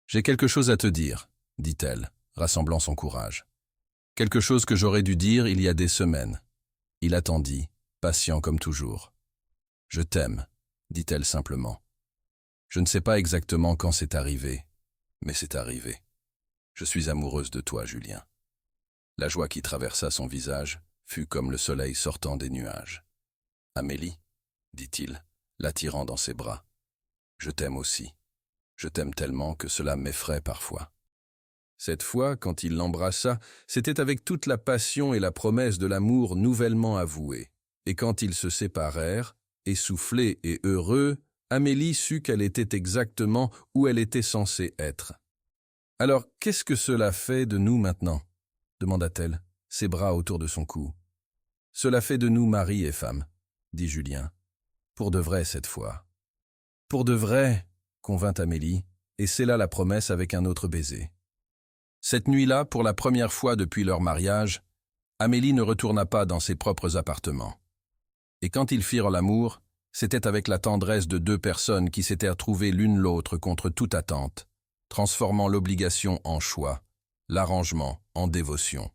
J'ai quelque chose à te dire, » dit-elle, rassemblant son courage. « Quelque chose que j'aurais dû dire il y a des semaines. » Il attendit, patient comme toujours. « Je t'aime, » dit-elle simplement. « Je ne sais pas exactement quand c'est arrivé, mais c'est arrivé. Je suis amoureuse de toi, Julien. » La joie qui traversa son visage fut comme le soleil sortant des nuages. « Amélie, » dit-il, l'attirant dans ses bras. « Je t'aime aussi. Je t'aime tellement que cela m'effraie parfois. » Cette fois, quand il l'embrassa, c'était avec toute la passion et la promesse de l'amour nouvellement avoué. Et quand ils se séparèrent, essoufflés et heureux, Amélie sut qu'elle était exactement où elle était censée être. « Alors, qu'est-ce que cela fait de nous maintenant ?» demanda-t-elle, ses bras autour de son cou. « Cela fait de nous mari et femme, » dit Julien. « Pour de vrai cette fois. »« Pour de vrai, » convint Amélie, et scella la promesse avec un autre baiser. Cette nuit-là, pour la première fois depuis leur mariage, Amélie ne retourna pas dans ses propres appartements. Et quand ils firent l'amour, c'était avec la tendresse de 2 personnes qui s'étaient retrouvées l'une l'autre contre toute attente, transformant l'obligation en choix, l'arrangement en dévotion.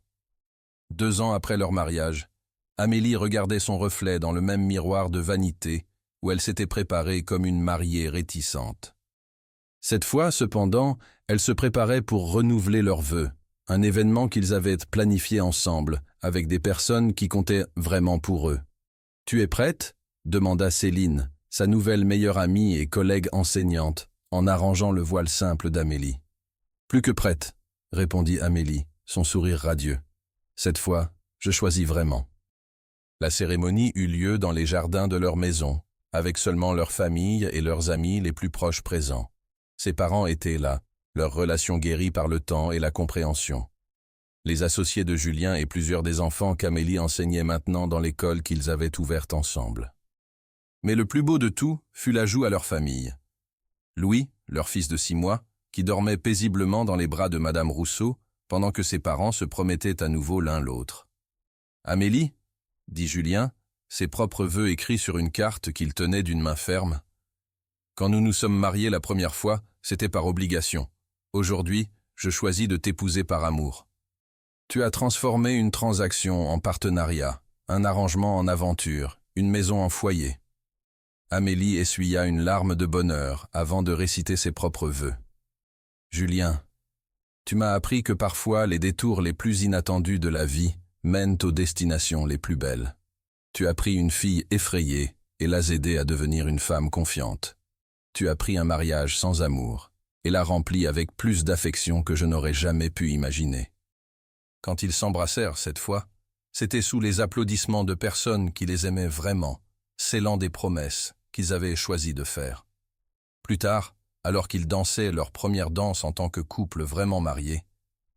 2 ans après leur mariage, Amélie regardait son reflet dans le même miroir de vanité où elle s'était préparée comme une mariée réticente. Cette fois, cependant, elle se préparait pour renouveler leurs vœux, un événement qu'ils avaient planifié ensemble, avec des personnes qui comptaient vraiment pour eux. « Tu es prête ?» demanda Céline, sa nouvelle meilleure amie et collègue enseignante, en arrangeant le voile simple d'Amélie. « Plus que prête », répondit Amélie, son sourire radieux. « Cette fois, je choisis vraiment. » La cérémonie eut lieu dans les jardins de leur maison, avec seulement leur famille et leurs amis les plus proches présents. Ses parents étaient là, leur relation guérie par le temps et la compréhension. Les associés de Julien et plusieurs des enfants qu'Amélie enseignait maintenant dans l'école qu'ils avaient ouverte ensemble. Mais le plus beau de tout fut l'ajout à leur famille. Louis, leur fils de 6 mois, qui dormait paisiblement dans les bras de Madame Rousseau, pendant que ses parents se promettaient à nouveau l'un l'autre. « Amélie, » dit Julien, ses propres vœux écrits sur une carte qu'il tenait d'une main ferme. « Quand nous nous sommes mariés la première fois, c'était par obligation. Aujourd'hui, je choisis de t'épouser par amour. Tu as transformé une transaction en partenariat, un arrangement en aventure, une maison en foyer. Amélie essuya une larme de bonheur avant de réciter ses propres vœux. Julien, tu m'as appris que parfois les détours les plus inattendus de la vie mènent aux destinations les plus belles. Tu as pris une fille effrayée et l'as aidée à devenir une femme confiante. Tu as pris un mariage sans amour et l'as rempli avec plus d'affection que je n'aurais jamais pu imaginer. Quand ils s'embrassèrent cette fois, c'était sous les applaudissements de personnes qui les aimaient vraiment, scellant des promesses qu'ils avaient choisi de faire. Plus tard, alors qu'ils dansaient leur première danse en tant que couple vraiment marié,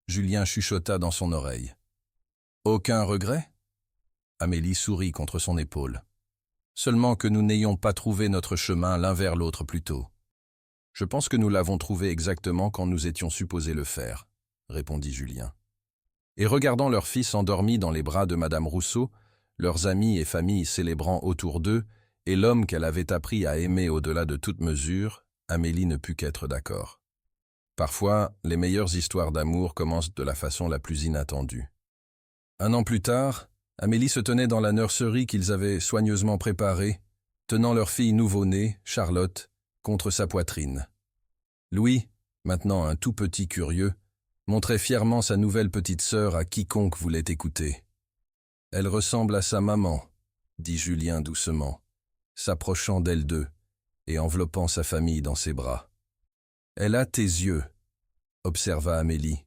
Julien chuchota dans son oreille. « Aucun regret ?» Amélie sourit contre son épaule. « Seulement que nous n'ayons pas trouvé notre chemin l'un vers l'autre plus tôt. »« Je pense que nous l'avons trouvé exactement quand nous étions supposés le faire, » répondit Julien. Et regardant leur fils endormi dans les bras de Madame Rousseau, leurs amis et familles célébrant autour d'eux, et l'homme qu'elle avait appris à aimer au-delà de toute mesure, Amélie ne put qu'être d'accord. Parfois, les meilleures histoires d'amour commencent de la façon la plus inattendue. Un an plus tard, Amélie se tenait dans la nurserie qu'ils avaient soigneusement préparée, tenant leur fille nouveau-née, Charlotte, contre sa poitrine. Louis, maintenant un tout petit curieux, montrait fièrement sa nouvelle petite sœur à quiconque voulait écouter. « Elle ressemble à sa maman », dit Julien doucement, s'approchant d'elles deux et enveloppant sa famille dans ses bras. « Elle a tes yeux », observa Amélie,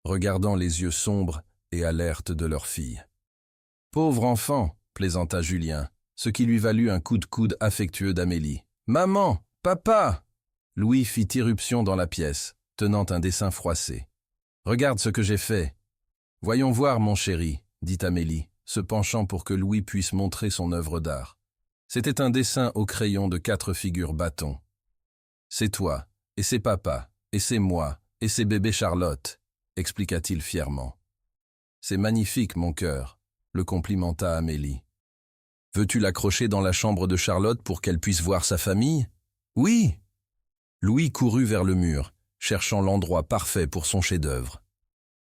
regardant les yeux sombres et alertes de leur fille. « Pauvre enfant », plaisanta Julien, ce qui lui valut un coup de coude affectueux d'Amélie. « Maman, papa !» Louis fit irruption dans la pièce, tenant un dessin froissé. « Regarde ce que j'ai fait. »« Voyons voir, mon chéri, » dit Amélie, se penchant pour que Louis puisse montrer son œuvre d'art. C'était un dessin au crayon de 4 figures bâtons. « C'est toi, et c'est papa, et c'est moi, et c'est bébé Charlotte, » expliqua-t-il fièrement. « C'est magnifique, mon cœur, » le complimenta Amélie. « Veux-tu l'accrocher dans la chambre de Charlotte pour qu'elle puisse voir sa famille ? » ?»« Oui !» Louis courut vers le mur, cherchant l'endroit parfait pour son chef-d'œuvre.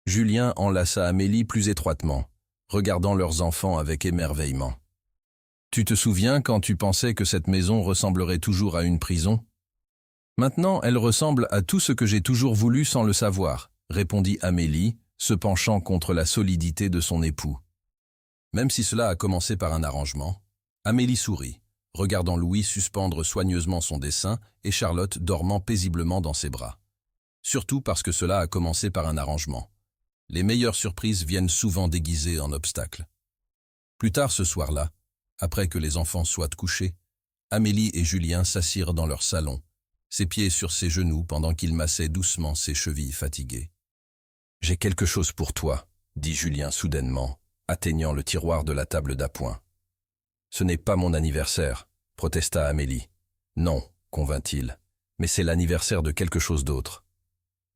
Julien enlaça Amélie plus étroitement, regardant leurs enfants avec émerveillement. « Tu te souviens quand tu pensais que cette maison ressemblerait toujours à une prison ? Maintenant, elle ressemble à tout ce que j'ai toujours voulu sans le savoir, » répondit Amélie, se penchant contre la solidité de son époux. Même si cela a commencé par un arrangement, Amélie sourit, regardant Louis suspendre soigneusement son dessin et Charlotte dormant paisiblement dans ses bras. Surtout parce que cela a commencé par un arrangement. Les meilleures surprises viennent souvent déguisées en obstacles. Plus tard ce soir-là, après que les enfants soient couchés, Amélie et Julien s'assirent dans leur salon, ses pieds sur ses genoux pendant qu'il massait doucement ses chevilles fatiguées. « J'ai quelque chose pour toi, » dit Julien soudainement, atteignant le tiroir de la table d'appoint. « Ce n'est pas mon anniversaire, » protesta Amélie. « Non, convint-il, mais c'est l'anniversaire de quelque chose d'autre. »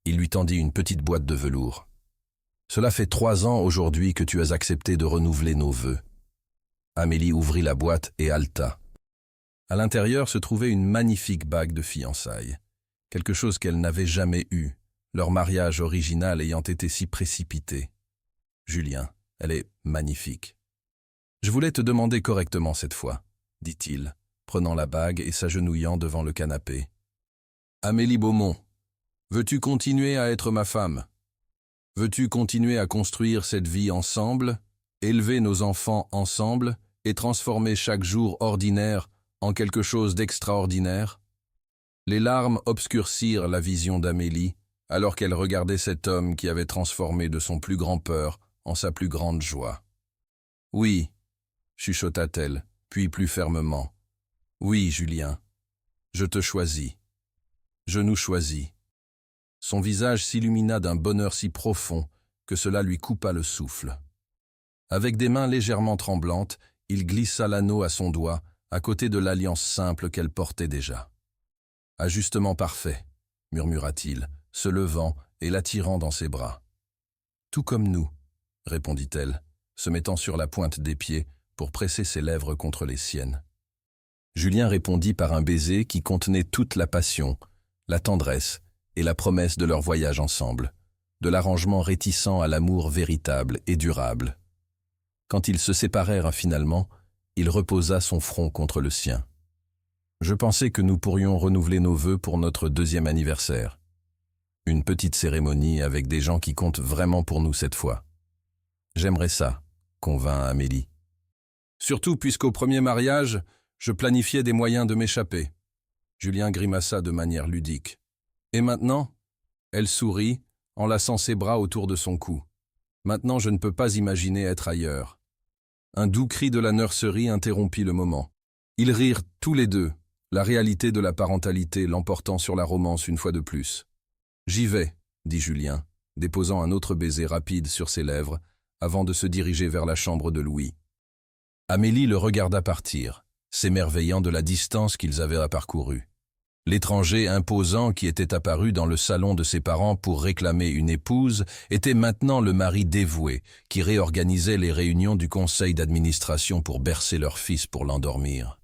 Il lui tendit une petite boîte de velours. « Cela fait 3 ans aujourd'hui que tu as accepté de renouveler nos vœux. » Amélie ouvrit la boîte et haleta. À l'intérieur se trouvait une magnifique bague de fiançailles, quelque chose qu'elle n'avait jamais eu, leur mariage original ayant été si précipité. « Julien, elle est magnifique. »« Je voulais te demander correctement cette fois, » dit-il, prenant la bague et s'agenouillant devant le canapé. « Amélie Beaumont, veux-tu continuer à être ma femme ? Veux-tu continuer à construire cette vie ensemble, élever nos enfants ensemble et transformer chaque jour ordinaire en quelque chose d'extraordinaire ?» Les larmes obscurcirent la vision d'Amélie alors qu'elle regardait cet homme qui avait transformé de son plus grand peur en sa plus grande joie. « Oui, » chuchota-t-elle, puis plus fermement. « Oui, Julien, je te choisis. Je nous choisis. » Son visage s'illumina d'un bonheur si profond que cela lui coupa le souffle. Avec des mains légèrement tremblantes, il glissa l'anneau à son doigt, à côté de l'alliance simple qu'elle portait déjà. « Ajustement parfait, » murmura-t-il, se levant et l'attirant dans ses bras. « Tout comme nous, » répondit-elle, se mettant sur la pointe des pieds pour presser ses lèvres contre les siennes. Julien répondit par un baiser qui contenait toute la passion, la tendresse et la promesse de leur voyage ensemble, de l'arrangement réticent à l'amour véritable et durable. Quand ils se séparèrent finalement, Il reposa son front contre le sien. Je pensais que nous pourrions renouveler nos vœux pour notre 2e anniversaire. Une petite cérémonie avec des gens qui comptent vraiment pour nous cette fois. J'aimerais ça, convint Amélie. Surtout puisqu'au premier mariage, je planifiais des moyens de m'échapper. Julien grimaça de manière ludique. Et maintenant? Elle sourit, enlaçant ses bras autour de son cou. Maintenant, je ne peux pas imaginer être ailleurs. Un doux cri de la nurserie interrompit le moment. Ils rirent tous les deux, la réalité de la parentalité l'emportant sur la romance une fois de plus. « J'y vais », dit Julien, déposant un autre baiser rapide sur ses lèvres, avant de se diriger vers la chambre de Louis. Amélie le regarda partir, s'émerveillant de la distance qu'ils avaient à parcouru. L'étranger imposant qui était apparu dans le salon de ses parents pour réclamer une épouse était maintenant le mari dévoué qui réorganisait les réunions du conseil d'administration pour bercer leur fils pour l'endormir,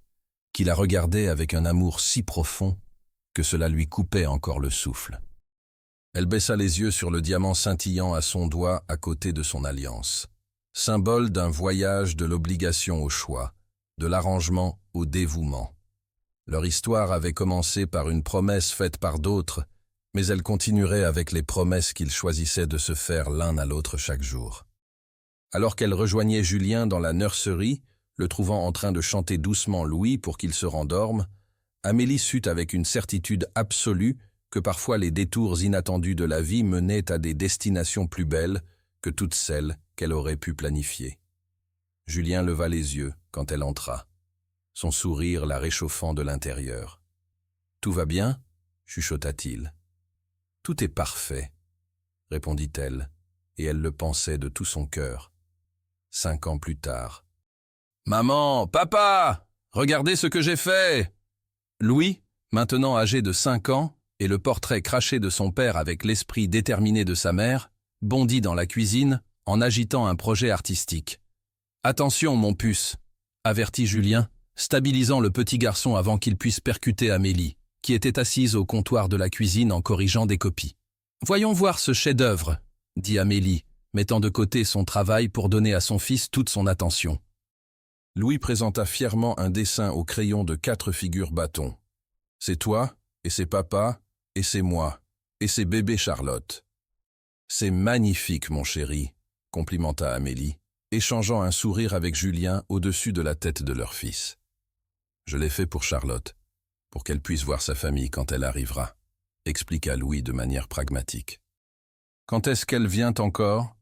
qui la regardait avec un amour si profond que cela lui coupait encore le souffle. Elle baissa les yeux sur le diamant scintillant à son doigt à côté de son alliance, symbole d'un voyage de l'obligation au choix, de l'arrangement au dévouement. Leur histoire avait commencé par une promesse faite par d'autres, mais elle continuerait avec les promesses qu'ils choisissaient de se faire l'un à l'autre chaque jour. Alors qu'elle rejoignait Julien dans la nurserie, le trouvant en train de chanter doucement Louis pour qu'il se rendorme, Amélie sut avec une certitude absolue que parfois les détours inattendus de la vie menaient à des destinations plus belles que toutes celles qu'elle aurait pu planifier. Julien leva les yeux quand elle entra, son sourire la réchauffant de l'intérieur. « Tout va bien ?» chuchota-t-il. « Tout est parfait », répondit-elle, et elle le pensait de tout son cœur. 5 ans plus tard. « Maman, papa, regardez ce que j'ai fait !» Louis, maintenant âgé de 5 ans, et le portrait craché de son père avec l'esprit déterminé de sa mère, bondit dans la cuisine en agitant un projet artistique. « Attention, mon puce !» avertit Julien, stabilisant le petit garçon avant qu'il puisse percuter Amélie, qui était assise au comptoir de la cuisine en corrigeant des copies. « Voyons voir ce chef-d'œuvre », dit Amélie, mettant de côté son travail pour donner à son fils toute son attention. Louis présenta fièrement un dessin au crayon de 4 figures bâtons. « C'est toi, et c'est papa, et c'est moi, et c'est bébé Charlotte. »« C'est magnifique, mon chéri », complimenta Amélie, échangeant un sourire avec Julien au-dessus de la tête de leur fils. « Je l'ai fait pour Charlotte, pour qu'elle puisse voir sa famille quand elle arrivera, » expliqua Louis de manière pragmatique. « Quand est-ce qu'elle vient encore ?»«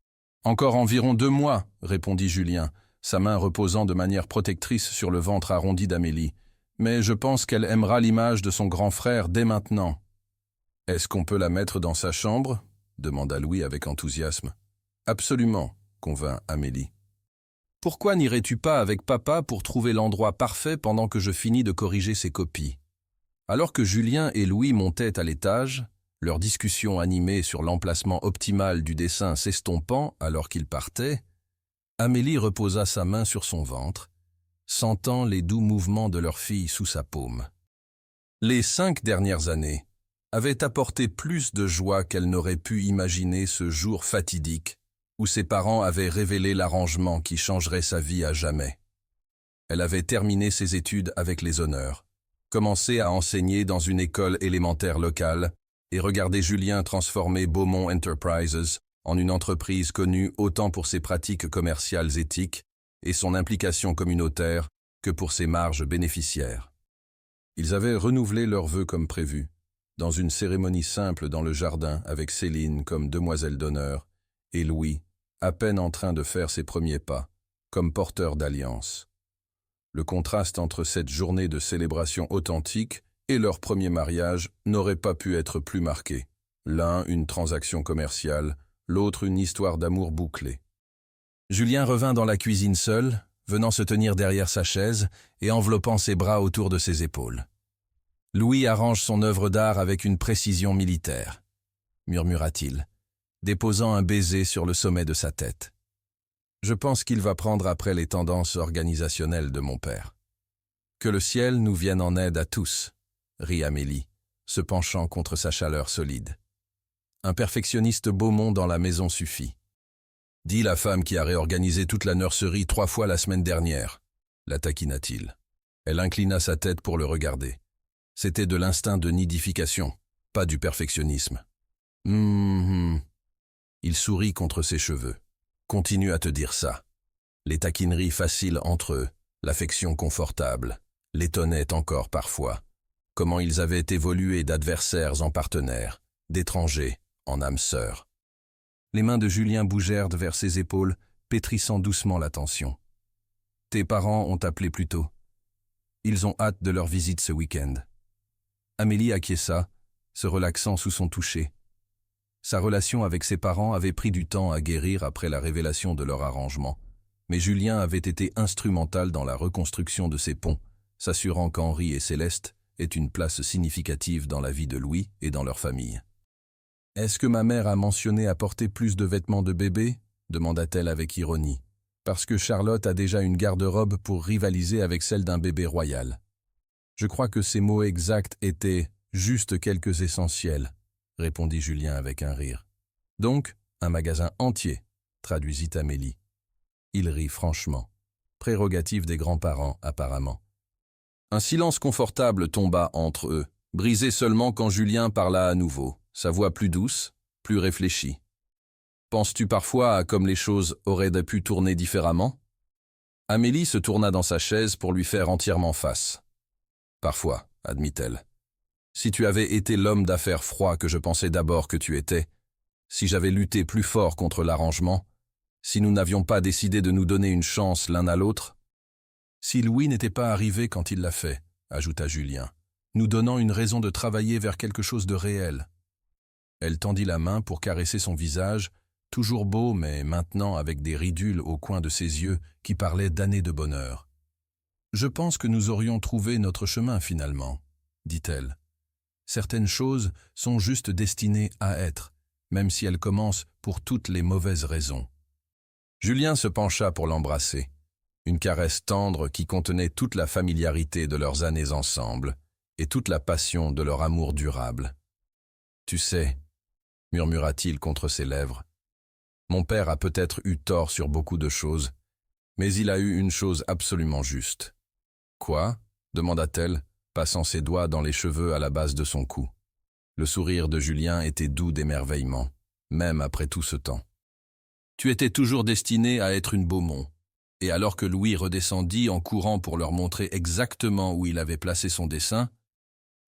Encore environ 2 mois, » répondit Julien, sa main reposant de manière protectrice sur le ventre arrondi d'Amélie. « Mais je pense qu'elle aimera l'image de son grand frère dès maintenant. »« Est-ce qu'on peut la mettre dans sa chambre ?» demanda Louis avec enthousiasme. « Absolument, » convint Amélie. « Pourquoi n'irais-tu pas avec papa pour trouver l'endroit parfait pendant que je finis de corriger ses copies ?» Alors que Julien et Louis montaient à l'étage, leur discussion animée sur l'emplacement optimal du dessin s'estompant alors qu'ils partaient, Amélie reposa sa main sur son ventre, sentant les doux mouvements de leur fille sous sa paume. Les 5 dernières années avaient apporté plus de joie qu'elle n'aurait pu imaginer ce jour fatidique où ses parents avaient révélé l'arrangement qui changerait sa vie à jamais. Elle avait terminé ses études avec les honneurs, commencé à enseigner dans une école élémentaire locale et regardé Julien transformer Beaumont Enterprises en une entreprise connue autant pour ses pratiques commerciales éthiques et son implication communautaire que pour ses marges bénéficiaires. Ils avaient renouvelé leurs vœux comme prévu, dans une cérémonie simple dans le jardin avec Céline comme demoiselle d'honneur et Louis, à peine en train de faire ses premiers pas, comme porteur d'alliance. Le contraste entre cette journée de célébration authentique et leur premier mariage n'aurait pas pu être plus marqué. L'un une transaction commerciale, l'autre une histoire d'amour bouclée. Julien revint dans la cuisine seul, venant se tenir derrière sa chaise et enveloppant ses bras autour de ses épaules. Louis arrange son œuvre d'art avec une précision militaire, murmura-t-il, déposant un baiser sur le sommet de sa tête. Je pense qu'il va prendre après les tendances organisationnelles de mon père. Que le ciel nous vienne en aide à tous, rit Amélie, se penchant contre sa chaleur solide. Un perfectionniste Beaumont dans la maison suffit. Dit la femme qui a réorganisé toute la nurserie 3 fois la semaine dernière. la taquina-t-il. Elle inclina sa tête pour le regarder. C'était de l'instinct de nidification, pas du perfectionnisme. Il sourit contre ses cheveux. Continue à te dire ça. Les taquineries faciles entre eux, l'affection confortable, l'étonnaient encore parfois. Comment ils avaient évolué d'adversaires en partenaires, d'étrangers en âmes sœurs. Les mains de Julien bougèrent vers ses épaules, pétrissant doucement la tension. Tes parents ont appelé plus tôt. Ils ont hâte de leur visite ce week-end. Amélie acquiesça, se relaxant sous son toucher. Sa relation avec ses parents avait pris du temps à guérir après la révélation de leur arrangement, mais Julien avait été instrumental dans la reconstruction de ces ponts, s'assurant qu'Henri et Céleste aient une place significative dans la vie de Louis et dans leur famille. « Est-ce que ma mère a mentionné apporter plus de vêtements de bébé ?» demanda-t-elle avec ironie. « Parce que Charlotte a déjà une garde-robe pour rivaliser avec celle d'un bébé royal. » Je crois que ces mots exacts étaient « juste quelques essentiels », répondit Julien avec un rire. « Donc, un magasin entier », traduisit Amélie. Il rit franchement. Prérogative des grands-parents, apparemment. Un silence confortable tomba entre eux, brisé seulement quand Julien parla à nouveau, sa voix plus douce, plus réfléchie. « Penses-tu parfois à comme les choses auraient pu tourner différemment ?» Amélie se tourna dans sa chaise pour lui faire entièrement face. « Parfois, admit-elle. Si tu avais été l'homme d'affaires froid que je pensais d'abord que tu étais, si j'avais lutté plus fort contre l'arrangement, si nous n'avions pas décidé de nous donner une chance l'un à l'autre, si Louis n'était pas arrivé quand il l'a fait, ajouta Julien, nous donnant une raison de travailler vers quelque chose de réel. » Elle tendit la main pour caresser son visage, toujours beau mais maintenant avec des ridules au coin de ses yeux qui parlaient d'années de bonheur. « Je pense que nous aurions trouvé notre chemin finalement, dit-elle. Certaines choses sont juste destinées à être, même si elles commencent pour toutes les mauvaises raisons. » Julien se pencha pour l'embrasser, une caresse tendre qui contenait toute la familiarité de leurs années ensemble et toute la passion de leur amour durable. « Tu sais, » murmura-t-il contre ses lèvres, « mon père a peut-être eu tort sur beaucoup de choses, mais il a eu une chose absolument juste. »« Quoi ?» demanda-t-elle, passant ses doigts dans les cheveux à la base de son cou. Le sourire de Julien était doux d'émerveillement, même après tout ce temps. « Tu étais toujours destiné à être une Beaumont. » Et alors que Louis redescendit en courant pour leur montrer exactement où il avait placé son dessin,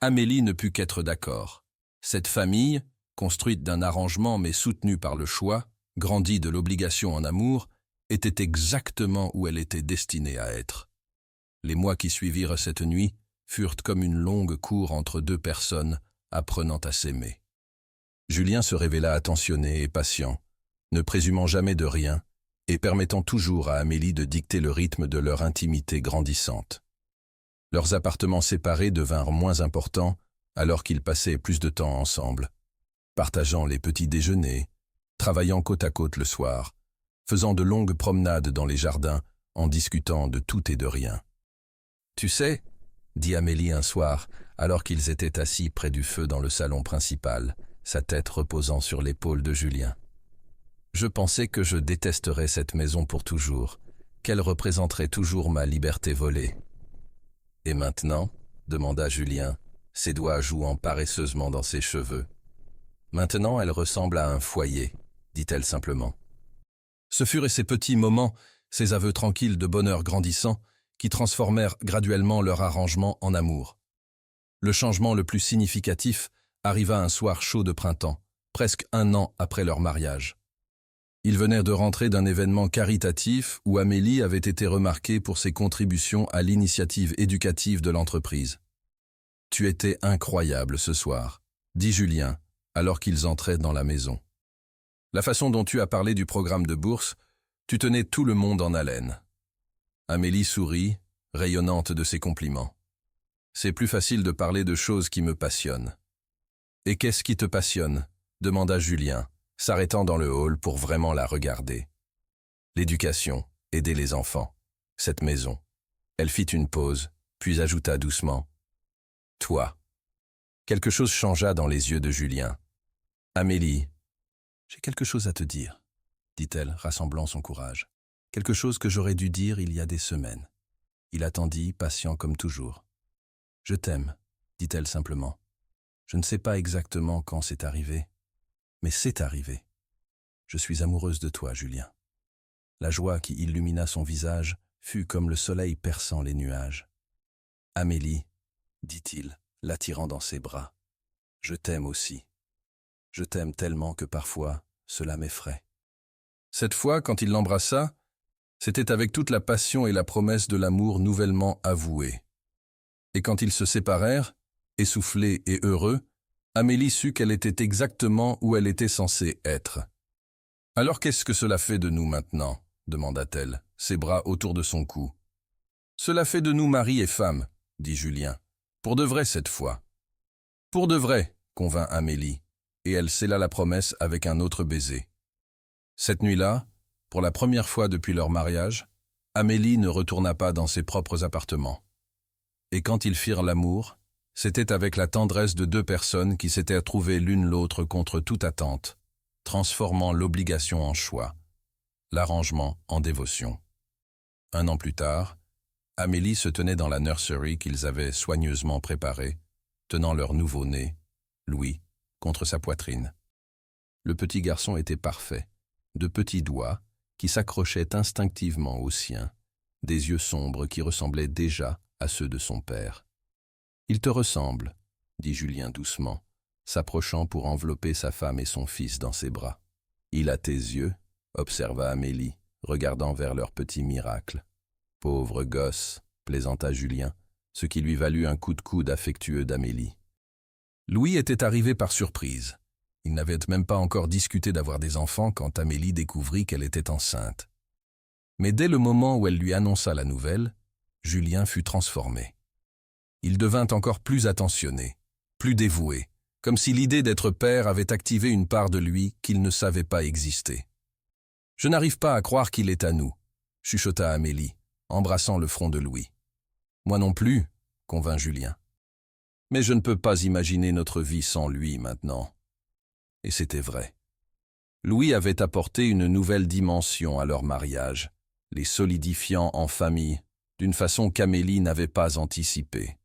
Amélie ne put qu'être d'accord. Cette famille, construite d'un arrangement mais soutenue par le choix, grandie de l'obligation en amour, était exactement où elle était destinée à être. Les mois qui suivirent cette nuit furent comme une longue cour entre deux personnes apprenant à s'aimer. Julien se révéla attentionné et patient, ne présumant jamais de rien, et permettant toujours à Amélie de dicter le rythme de leur intimité grandissante. Leurs appartements séparés devinrent moins importants alors qu'ils passaient plus de temps ensemble, partageant les petits déjeuners, travaillant côte à côte le soir, faisant de longues promenades dans les jardins en discutant de tout et de rien. « Tu sais, » dit Amélie un soir, alors qu'ils étaient assis près du feu dans le salon principal, sa tête reposant sur l'épaule de Julien. Je pensais que je détesterais cette maison pour toujours, qu'elle représenterait toujours ma liberté volée. « Et maintenant ?» demanda Julien, ses doigts jouant paresseusement dans ses cheveux. « Maintenant, elle ressemble à un foyer, » dit-elle simplement. Ce furent ces petits moments, ces aveux tranquilles de bonheur grandissant, qui transformèrent graduellement leur arrangement en amour. Le changement le plus significatif arriva un soir chaud de printemps, presque 1 an après leur mariage. Ils venaient de rentrer d'un événement caritatif où Amélie avait été remarquée pour ses contributions à l'initiative éducative de l'entreprise. « Tu étais incroyable ce soir », dit Julien, alors qu'ils entraient dans la maison. « La façon dont tu as parlé du programme de bourse, tu tenais tout le monde en haleine. » Amélie sourit, rayonnante de ses compliments. « C'est plus facile de parler de choses qui me passionnent. »« Et qu'est-ce qui te passionne ?» demanda Julien, s'arrêtant dans le hall pour vraiment la regarder. « L'éducation, aider les enfants, cette maison. » Elle fit une pause, puis ajouta doucement. « Toi. » Quelque chose changea dans les yeux de Julien. « Amélie, j'ai quelque chose à te dire, » dit-elle, rassemblant son courage. « Quelque chose que j'aurais dû dire il y a des semaines. Il attendit, patient comme toujours. « Je t'aime », dit-elle simplement. « Je ne sais pas exactement quand c'est arrivé, mais c'est arrivé. Je suis amoureuse de toi, Julien. » La joie qui illumina son visage fut comme le soleil perçant les nuages. « Amélie, » dit-il, l'attirant dans ses bras, « je t'aime aussi. Je t'aime tellement que parfois, cela m'effraie. » Cette fois, quand il l'embrassa, c'était avec toute la passion et la promesse de l'amour nouvellement avoué. Et quand ils se séparèrent, essoufflés et heureux, Amélie sut qu'elle était exactement où elle était censée être. « Alors qu'est-ce que cela fait de nous maintenant ?» demanda-t-elle, ses bras autour de son cou. « Cela fait de nous mari et femme, » dit Julien. « Pour de vrai cette fois. »« Pour de vrai, » convint Amélie, et elle scella la promesse avec un autre baiser. Cette nuit-là, pour la première fois depuis leur mariage, Amélie ne retourna pas dans ses propres appartements. Et quand ils firent l'amour, c'était avec la tendresse de deux personnes qui s'étaient trouvées l'une l'autre contre toute attente, transformant l'obligation en choix, l'arrangement en dévotion. 1 an plus tard, Amélie se tenait dans la nursery qu'ils avaient soigneusement préparée, tenant leur nouveau-né, Louis, contre sa poitrine. Le petit garçon était parfait, de petits doigts qui s'accrochaient instinctivement aux siens, des yeux sombres qui ressemblaient déjà à ceux de son père. « Il te ressemble, » dit Julien doucement, s'approchant pour envelopper sa femme et son fils dans ses bras. « Il a tes yeux » observa Amélie, regardant vers leur petit miracle. « Pauvre gosse » plaisanta Julien, ce qui lui valut un coup de coude affectueux d'Amélie. Louis était arrivé par surprise. Il n'avait même pas encore discuté d'avoir des enfants quand Amélie découvrit qu'elle était enceinte. Mais dès le moment où elle lui annonça la nouvelle, Julien fut transformé. Il devint encore plus attentionné, plus dévoué, comme si l'idée d'être père avait activé une part de lui qu'il ne savait pas exister. « Je n'arrive pas à croire qu'il est à nous », chuchota Amélie, embrassant le front de Louis. « Moi non plus », convint Julien. « Mais je ne peux pas imaginer notre vie sans lui maintenant. » Et c'était vrai. Louis avait apporté une nouvelle dimension à leur mariage, les solidifiant en famille, d'une façon qu'Amélie n'avait pas anticipée.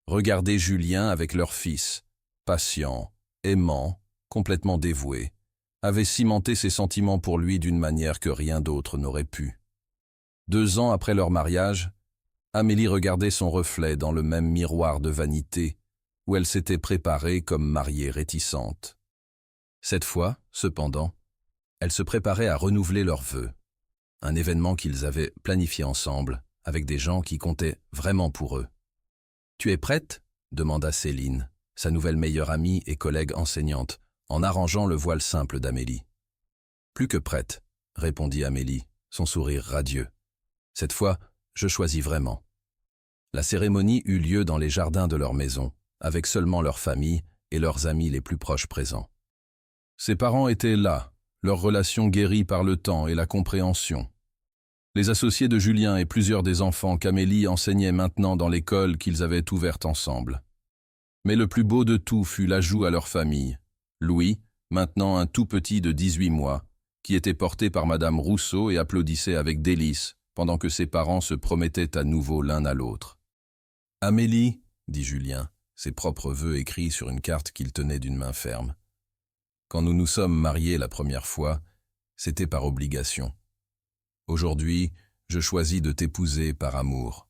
Regarder Julien avec leur fils, patient, aimant, complètement dévoué, avait cimenté ses sentiments pour lui d'une manière que rien d'autre n'aurait pu. 2 ans après leur mariage, Amélie regardait son reflet dans le même miroir de vanité où elle s'était préparée comme mariée réticente. Cette fois, cependant, elle se préparait à renouveler leurs vœux, un événement qu'ils avaient planifié ensemble, avec des gens qui comptaient vraiment pour eux. « Tu es prête ?» demanda Céline, sa nouvelle meilleure amie et collègue enseignante, en arrangeant le voile simple d'Amélie. « Plus que prête », répondit Amélie, son sourire radieux. « Cette fois, je choisis vraiment. » La cérémonie eut lieu dans les jardins de leur maison, avec seulement leur famille et leurs amis les plus proches présents. Ses parents étaient là, leur relation guérie par le temps et la compréhension. Les associés de Julien et plusieurs des enfants qu'Amélie enseignait maintenant dans l'école qu'ils avaient ouverte ensemble. Mais le plus beau de tout fut l'ajout à leur famille. Louis, maintenant un tout petit de 18 mois, qui était porté par Madame Rousseau et applaudissait avec délice, pendant que ses parents se promettaient à nouveau l'un à l'autre. « Amélie, » dit Julien, ses propres vœux écrits sur une carte qu'il tenait d'une main ferme. « Quand nous nous sommes mariés la première fois, c'était par obligation. Aujourd'hui, je choisis de t'épouser par amour.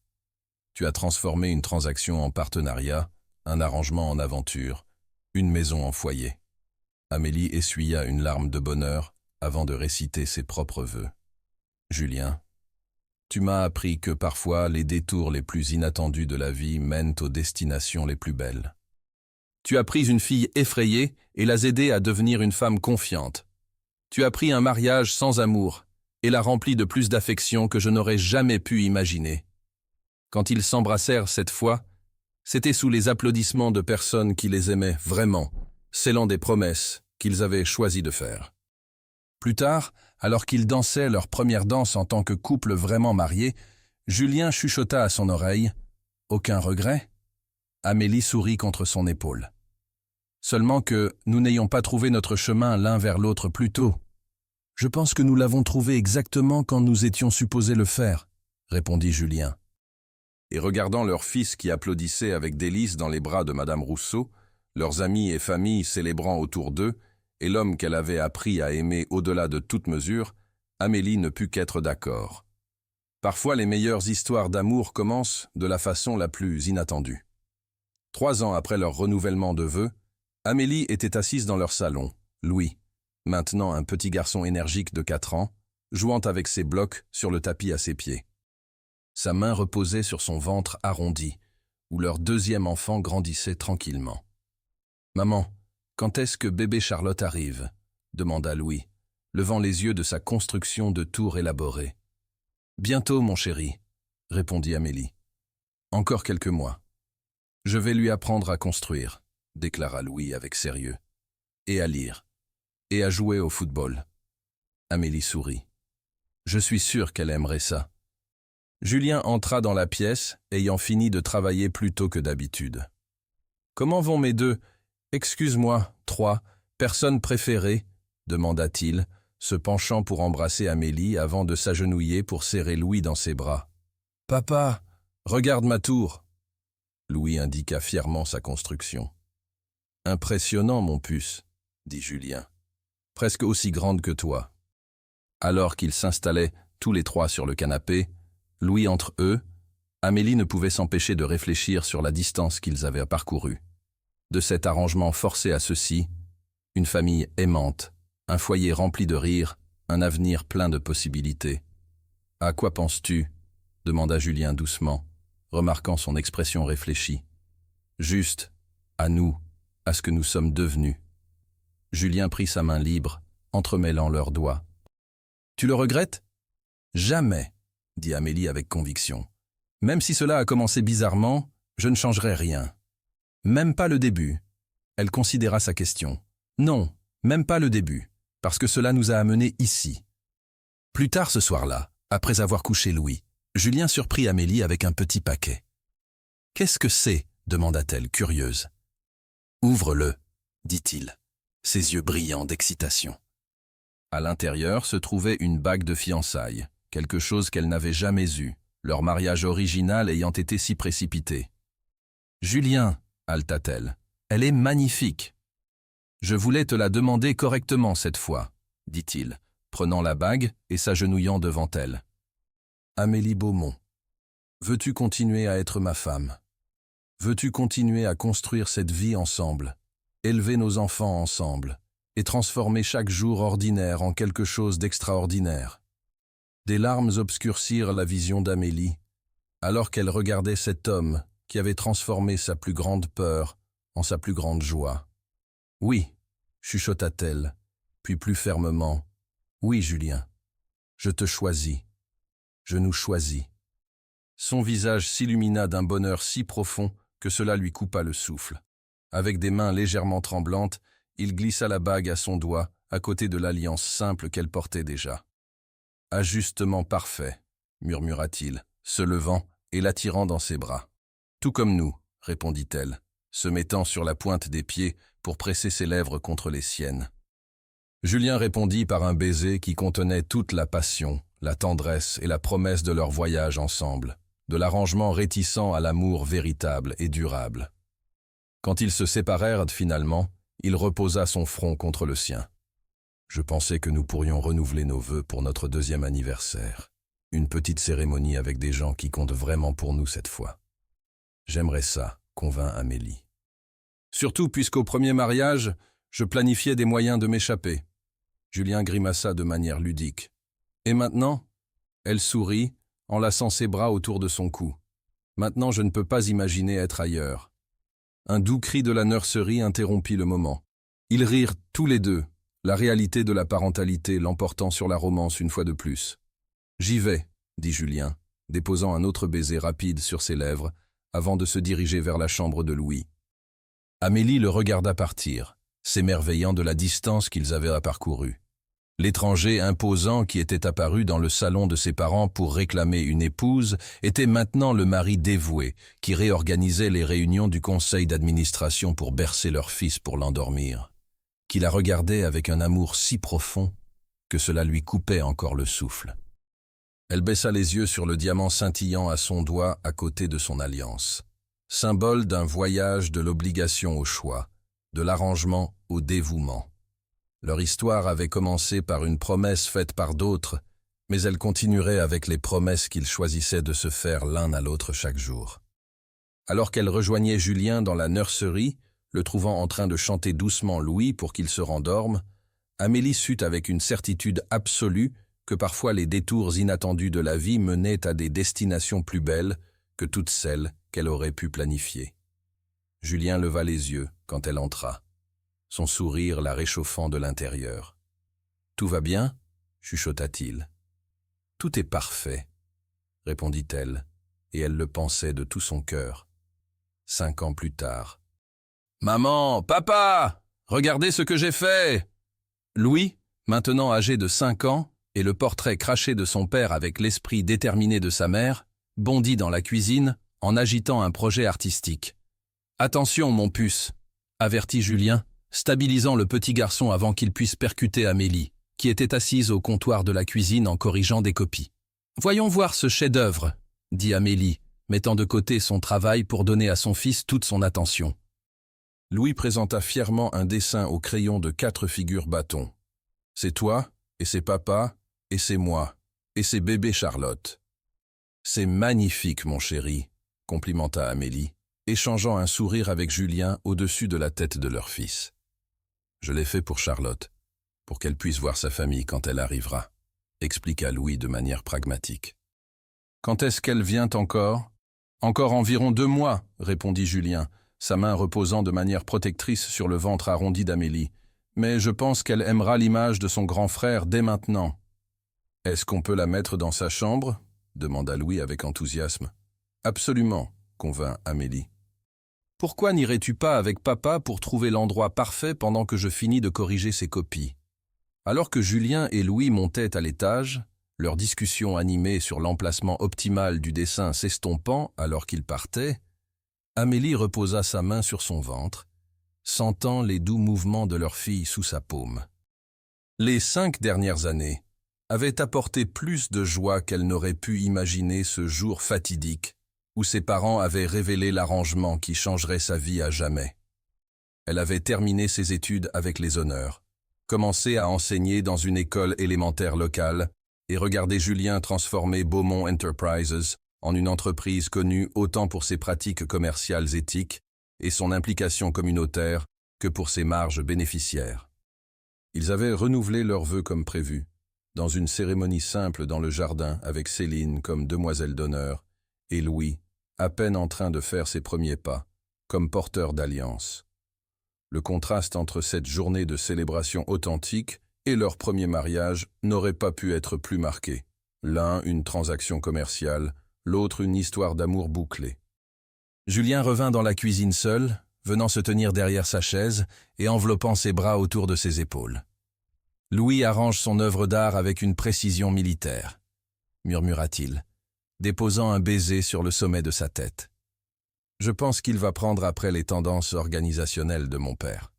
Tu as transformé une transaction en partenariat, un arrangement en aventure, une maison en foyer. » Amélie essuya une larme de bonheur avant de réciter ses propres vœux. « Julien, tu m'as appris que parfois les détours les plus inattendus de la vie mènent aux destinations les plus belles. Tu as pris une fille effrayée et l'as aidée à devenir une femme confiante. Tu as pris un mariage sans amour et l'as rempli de plus d'affection que je n'aurais jamais pu imaginer. Quand ils s'embrassèrent cette fois, c'était sous les applaudissements de personnes qui les aimaient vraiment, scellant des promesses qu'ils avaient choisi de faire. Plus tard, alors qu'ils dansaient leur première danse en tant que couple vraiment marié, Julien chuchota à son oreille « Aucun regret ?» Amélie sourit contre son épaule. « Seulement que nous n'ayons pas trouvé notre chemin l'un vers l'autre plus tôt. Je pense que nous l'avons trouvé exactement quand nous étions supposés le faire, » répondit Julien. et regardant leur fils qui applaudissait avec délice dans les bras de Madame Rousseau, leurs amis et familles célébrant autour d'eux, et l'homme qu'elle avait appris à aimer au-delà de toute mesure, Amélie ne put qu'être d'accord. Parfois, les meilleures histoires d'amour commencent de la façon la plus inattendue. 3 ans après leur renouvellement de vœux, Amélie était assise dans leur salon, Louis, maintenant un petit garçon énergique de 4 ans, jouant avec ses blocs sur le tapis à ses pieds. Sa main reposait sur son ventre arrondi, où leur deuxième enfant grandissait tranquillement. « Maman, quand est-ce que bébé Charlotte arrive ?» demanda Louis, levant les yeux de sa construction de tours élaborée. « Bientôt, mon chéri, » répondit Amélie. « Encore quelques mois. Je vais lui apprendre à construire, » déclara Louis avec sérieux, « et à lire, et à jouer au football. » Amélie sourit. « Je suis sûr qu'elle aimerait ça. » Julien entra dans la pièce, ayant fini de travailler plus tôt que d'habitude. « Comment vont mes 2, excuse-moi, 3, personnes préférées ?» demanda-t-il, se penchant pour embrasser Amélie avant de s'agenouiller pour serrer Louis dans ses bras. « Papa, regarde ma tour !» Louis indiqua fièrement sa construction. « Impressionnant, mon puce, » dit Julien, « presque aussi grande que toi. » Alors qu'ils s'installaient tous les 3 sur le canapé, Louis entre eux, Amélie ne pouvait s'empêcher de réfléchir sur la distance qu'ils avaient parcourue. De cet arrangement forcé à ceux-ci, une famille aimante, un foyer rempli de rires, un avenir plein de possibilités. « À quoi penses-tu » demanda Julien doucement, remarquant son expression réfléchie. « Juste, à nous, à ce que nous sommes devenus. » Julien prit sa main libre, entremêlant leurs doigts. « Tu le regrettes ?»« Jamais !» dit Amélie avec conviction. « Même si cela a commencé bizarrement, je ne changerai rien. Même pas le début. » Elle considéra sa question. « Non, même pas le début, parce que cela nous a amenés ici. » Plus tard ce soir-là, après avoir couché Louis, Julien surprit Amélie avec un petit paquet. « Qu'est-ce que c'est ?» demanda-t-elle, curieuse. « Ouvre-le, » dit-il, ses yeux brillants d'excitation. À l'intérieur se trouvait une bague de fiançailles, quelque chose qu'elle n'avait jamais eu, leur mariage original ayant été si précipité. « Julien, » haleta-t-elle, « elle est magnifique. »« Je voulais te la demander correctement cette fois, » dit-il, prenant la bague et s'agenouillant devant elle. « Amélie Beaumont, veux-tu continuer à être ma femme? Veux-tu continuer à construire cette vie ensemble, élever nos enfants ensemble, et transformer chaque jour ordinaire en quelque chose d'extraordinaire ?» Des larmes obscurcirent la vision d'Amélie, alors qu'elle regardait cet homme qui avait transformé sa plus grande peur en sa plus grande joie. « Oui, » chuchota-t-elle, puis plus fermement, « oui, Julien, je te choisis, je nous choisis. » Son visage s'illumina d'un bonheur si profond que cela lui coupa le souffle. Avec des mains légèrement tremblantes, il glissa la bague à son doigt, à côté de l'alliance simple qu'elle portait déjà. « Ajustement parfait, » murmura-t-il, se levant et l'attirant dans ses bras. « Tout comme nous, » répondit-elle, se mettant sur la pointe des pieds pour presser ses lèvres contre les siennes. Julien répondit par un baiser qui contenait toute la passion, la tendresse et la promesse de leur voyage ensemble, de l'arrangement réticent à l'amour véritable et durable. Quand ils se séparèrent finalement, il reposa son front contre le sien. « Je pensais que nous pourrions renouveler nos vœux pour notre 2e anniversaire. Une petite cérémonie avec des gens qui comptent vraiment pour nous cette fois. J'aimerais ça, » convint Amélie. « Surtout puisqu'au premier mariage, je planifiais des moyens de m'échapper. » Julien grimaça de manière ludique. « Et maintenant ?» Elle sourit, enlaçant ses bras autour de son cou. « Maintenant, je ne peux pas imaginer être ailleurs. » Un doux cri de la nurserie interrompit le moment. Ils rirent tous les deux, la réalité de la parentalité l'emportant sur la romance une fois de plus. « J'y vais, » dit Julien, déposant un autre baiser rapide sur ses lèvres, avant de se diriger vers la chambre de Louis. Amélie le regarda partir, s'émerveillant de la distance qu'ils avaient parcourue. L'étranger imposant qui était apparu dans le salon de ses parents pour réclamer une épouse était maintenant le mari dévoué qui réorganisait les réunions du conseil d'administration pour bercer leur fils pour l'endormir, qui la regardait avec un amour si profond que cela lui coupait encore le souffle. Elle baissa les yeux sur le diamant scintillant à son doigt à côté de son alliance. Symbole d'un voyage de l'obligation au choix, de l'arrangement au dévouement. Leur histoire avait commencé par une promesse faite par d'autres, mais elle continuerait avec les promesses qu'ils choisissaient de se faire l'un à l'autre chaque jour. Alors qu'elle rejoignait Julien dans la nurserie, le trouvant en train de chanter doucement Louis pour qu'il se rendorme, Amélie sut avec une certitude absolue que parfois les détours inattendus de la vie menaient à des destinations plus belles que toutes celles qu'elle aurait pu planifier. Julien leva les yeux quand elle entra, son sourire la réchauffant de l'intérieur. « Tout va bien ?» chuchota-t-il. « Tout est parfait », répondit-elle, et elle le pensait de tout son cœur. 5 ans plus tard. « Maman, papa, regardez ce que j'ai fait !» Louis, maintenant âgé de 5 ans, et le portrait craché de son père avec l'esprit déterminé de sa mère, bondit dans la cuisine en agitant un projet artistique. « Attention, mon puce !» avertit Julien, stabilisant le petit garçon avant qu'il puisse percuter Amélie, qui était assise au comptoir de la cuisine en corrigeant des copies. « Voyons voir ce chef-d'œuvre !» dit Amélie, mettant de côté son travail pour donner à son fils toute son attention. Louis présenta fièrement un dessin au crayon de 4 figures bâtons. « C'est toi, et c'est papa, et c'est moi, et c'est bébé Charlotte. »« C'est magnifique, mon chéri », complimenta Amélie, échangeant un sourire avec Julien au-dessus de la tête de leur fils. « Je l'ai fait pour Charlotte, pour qu'elle puisse voir sa famille quand elle arrivera, » expliqua Louis de manière pragmatique. « Quand est-ce qu'elle vient encore ?»« Encore environ 2 mois, » répondit Julien, sa main reposant de manière protectrice sur le ventre arrondi d'Amélie. « Mais je pense qu'elle aimera l'image de son grand frère dès maintenant. »« Est-ce qu'on peut la mettre dans sa chambre ?» demanda Louis avec enthousiasme. « Absolument, » convint Amélie. « Pourquoi n'irais-tu pas avec papa pour trouver l'endroit parfait pendant que je finis de corriger ses copies ?» Alors que Julien et Louis montaient à l'étage, leur discussion animée sur l'emplacement optimal du dessin s'estompant alors qu'ils partaient, Amélie reposa sa main sur son ventre, sentant les doux mouvements de leur fille sous sa paume. Les 5 dernières années avaient apporté plus de joie qu'elle n'aurait pu imaginer ce jour fatidique où ses parents avaient révélé l'arrangement qui changerait sa vie à jamais. Elle avait terminé ses études avec les honneurs, commencé à enseigner dans une école élémentaire locale et regardé Julien transformer Beaumont Enterprises en une entreprise connue autant pour ses pratiques commerciales éthiques et son implication communautaire que pour ses marges bénéficiaires. Ils avaient renouvelé leurs vœux comme prévu, dans une cérémonie simple dans le jardin avec Céline comme demoiselle d'honneur et Louis, à peine en train de faire ses premiers pas, comme porteur d'alliance. Le contraste entre cette journée de célébration authentique et leur premier mariage n'aurait pas pu être plus marqué. L'un une transaction commerciale, l'autre une histoire d'amour bouclée. Julien revint dans la cuisine seul, venant se tenir derrière sa chaise et enveloppant ses bras autour de ses épaules. « Louis arrange son œuvre d'art avec une précision militaire, » murmura-t-il, déposant un baiser sur le sommet de sa tête. « Je pense qu'il va prendre après les tendances organisationnelles de mon père. »«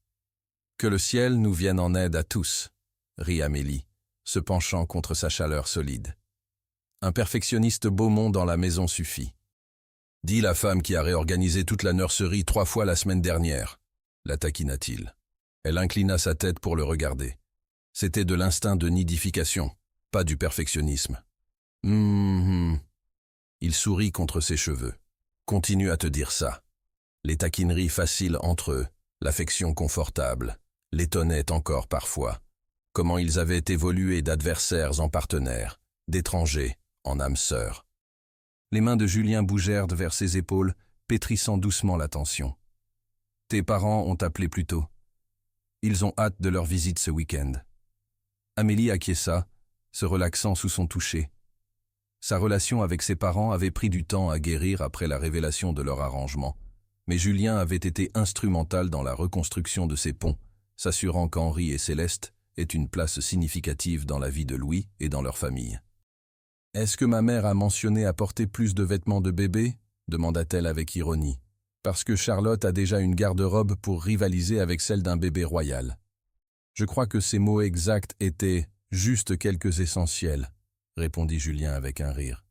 Que le ciel nous vienne en aide à tous », rit Amélie, se penchant contre sa chaleur solide. « Un perfectionniste Beaumont dans la maison suffit. » « Dis la femme qui a réorganisé toute la nurserie 3 fois la semaine dernière, » la taquina-t-il. Elle inclina sa tête pour le regarder. C'était de l'instinct de nidification, pas du perfectionnisme. « Il sourit contre ses cheveux. « Continue à te dire ça. » Les taquineries faciles entre eux, l'affection confortable, l'étonnaient encore parfois. Comment ils avaient évolué d'adversaires en partenaires, d'étrangers en âmes sœurs. Les mains de Julien bougèrent vers ses épaules, pétrissant doucement la tension. « Tes parents ont appelé plus tôt. Ils ont hâte de leur visite ce week-end. » Amélie acquiesça, se relaxant sous son toucher. Sa relation avec ses parents avait pris du temps à guérir après la révélation de leur arrangement, mais Julien avait été instrumental dans la reconstruction de ces ponts, s'assurant qu'Henri et Céleste aient une place significative dans la vie de Louis et dans leur famille. « Est-ce que ma mère a mentionné apporter plus de vêtements de bébé ?» demanda-t-elle avec ironie. « Parce que Charlotte a déjà une garde-robe pour rivaliser avec celle d'un bébé royal. » Je crois que ses mots exacts étaient « juste quelques essentiels », répondit Julien avec un rire.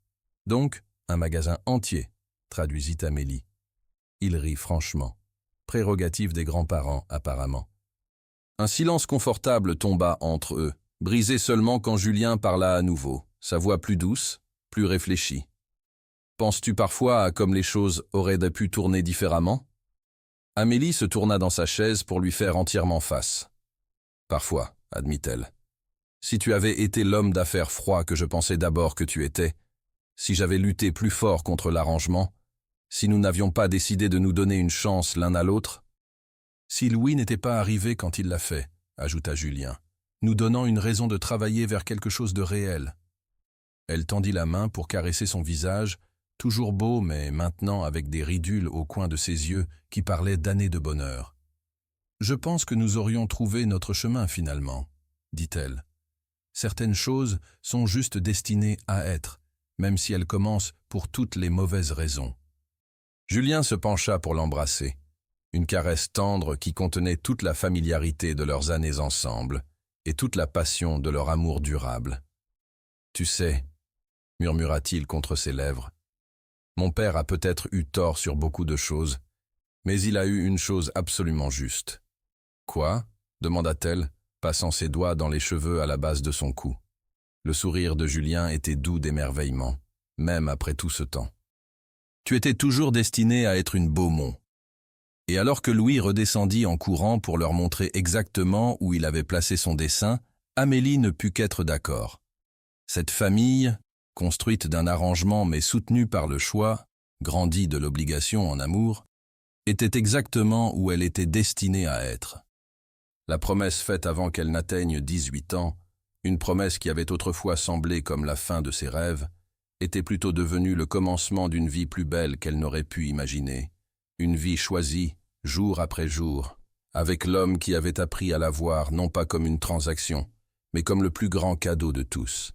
Donc, un magasin entier, traduisit Amélie. Il rit franchement. Prérogative des grands-parents, apparemment. Un silence confortable tomba entre eux, brisé seulement quand Julien parla à nouveau, sa voix plus douce, plus réfléchie. Penses-tu parfois à comme les choses auraient pu tourner différemment? Amélie se tourna dans sa chaise pour lui faire entièrement face. Parfois, admit-elle. Si tu avais été l'homme d'affaires froid que je pensais d'abord que tu étais, si j'avais lutté plus fort contre l'arrangement, si nous n'avions pas décidé de nous donner une chance l'un à l'autre, si Louis n'était pas arrivé quand il l'a fait, ajouta Julien, nous donnant une raison de travailler vers quelque chose de réel. Elle tendit la main pour caresser son visage, toujours beau mais maintenant avec des ridules au coin de ses yeux qui parlaient d'années de bonheur. Je pense que nous aurions trouvé notre chemin finalement, dit-elle. Certaines choses sont juste destinées à être, même si elles commencent pour toutes les mauvaises raisons. Julien se pencha pour l'embrasser, une caresse tendre qui contenait toute la familiarité de leurs années ensemble et toute la passion de leur amour durable. « Tu sais, » murmura-t-il contre ses lèvres, « mon père a peut-être eu tort sur beaucoup de choses, mais il a eu une chose absolument juste. »« Quoi ?» demanda-t-elle, passant ses doigts dans les cheveux à la base de son cou. Le sourire de Julien était doux d'émerveillement, même après tout ce temps. « Tu étais toujours destiné à être une Beaumont. » Et alors que Louis redescendit en courant pour leur montrer exactement où il avait placé son dessin, Amélie ne put qu'être d'accord. Cette famille, construite d'un arrangement mais soutenue par le choix, grandie de l'obligation en amour, était exactement où elle était destinée à être. La promesse faite avant qu'elle n'atteigne 18 ans, une promesse qui avait autrefois semblé comme la fin de ses rêves, était plutôt devenue le commencement d'une vie plus belle qu'elle n'aurait pu imaginer. Une vie choisie, jour après jour, avec l'homme qui avait appris à la voir non pas comme une transaction, mais comme le plus grand cadeau de tous.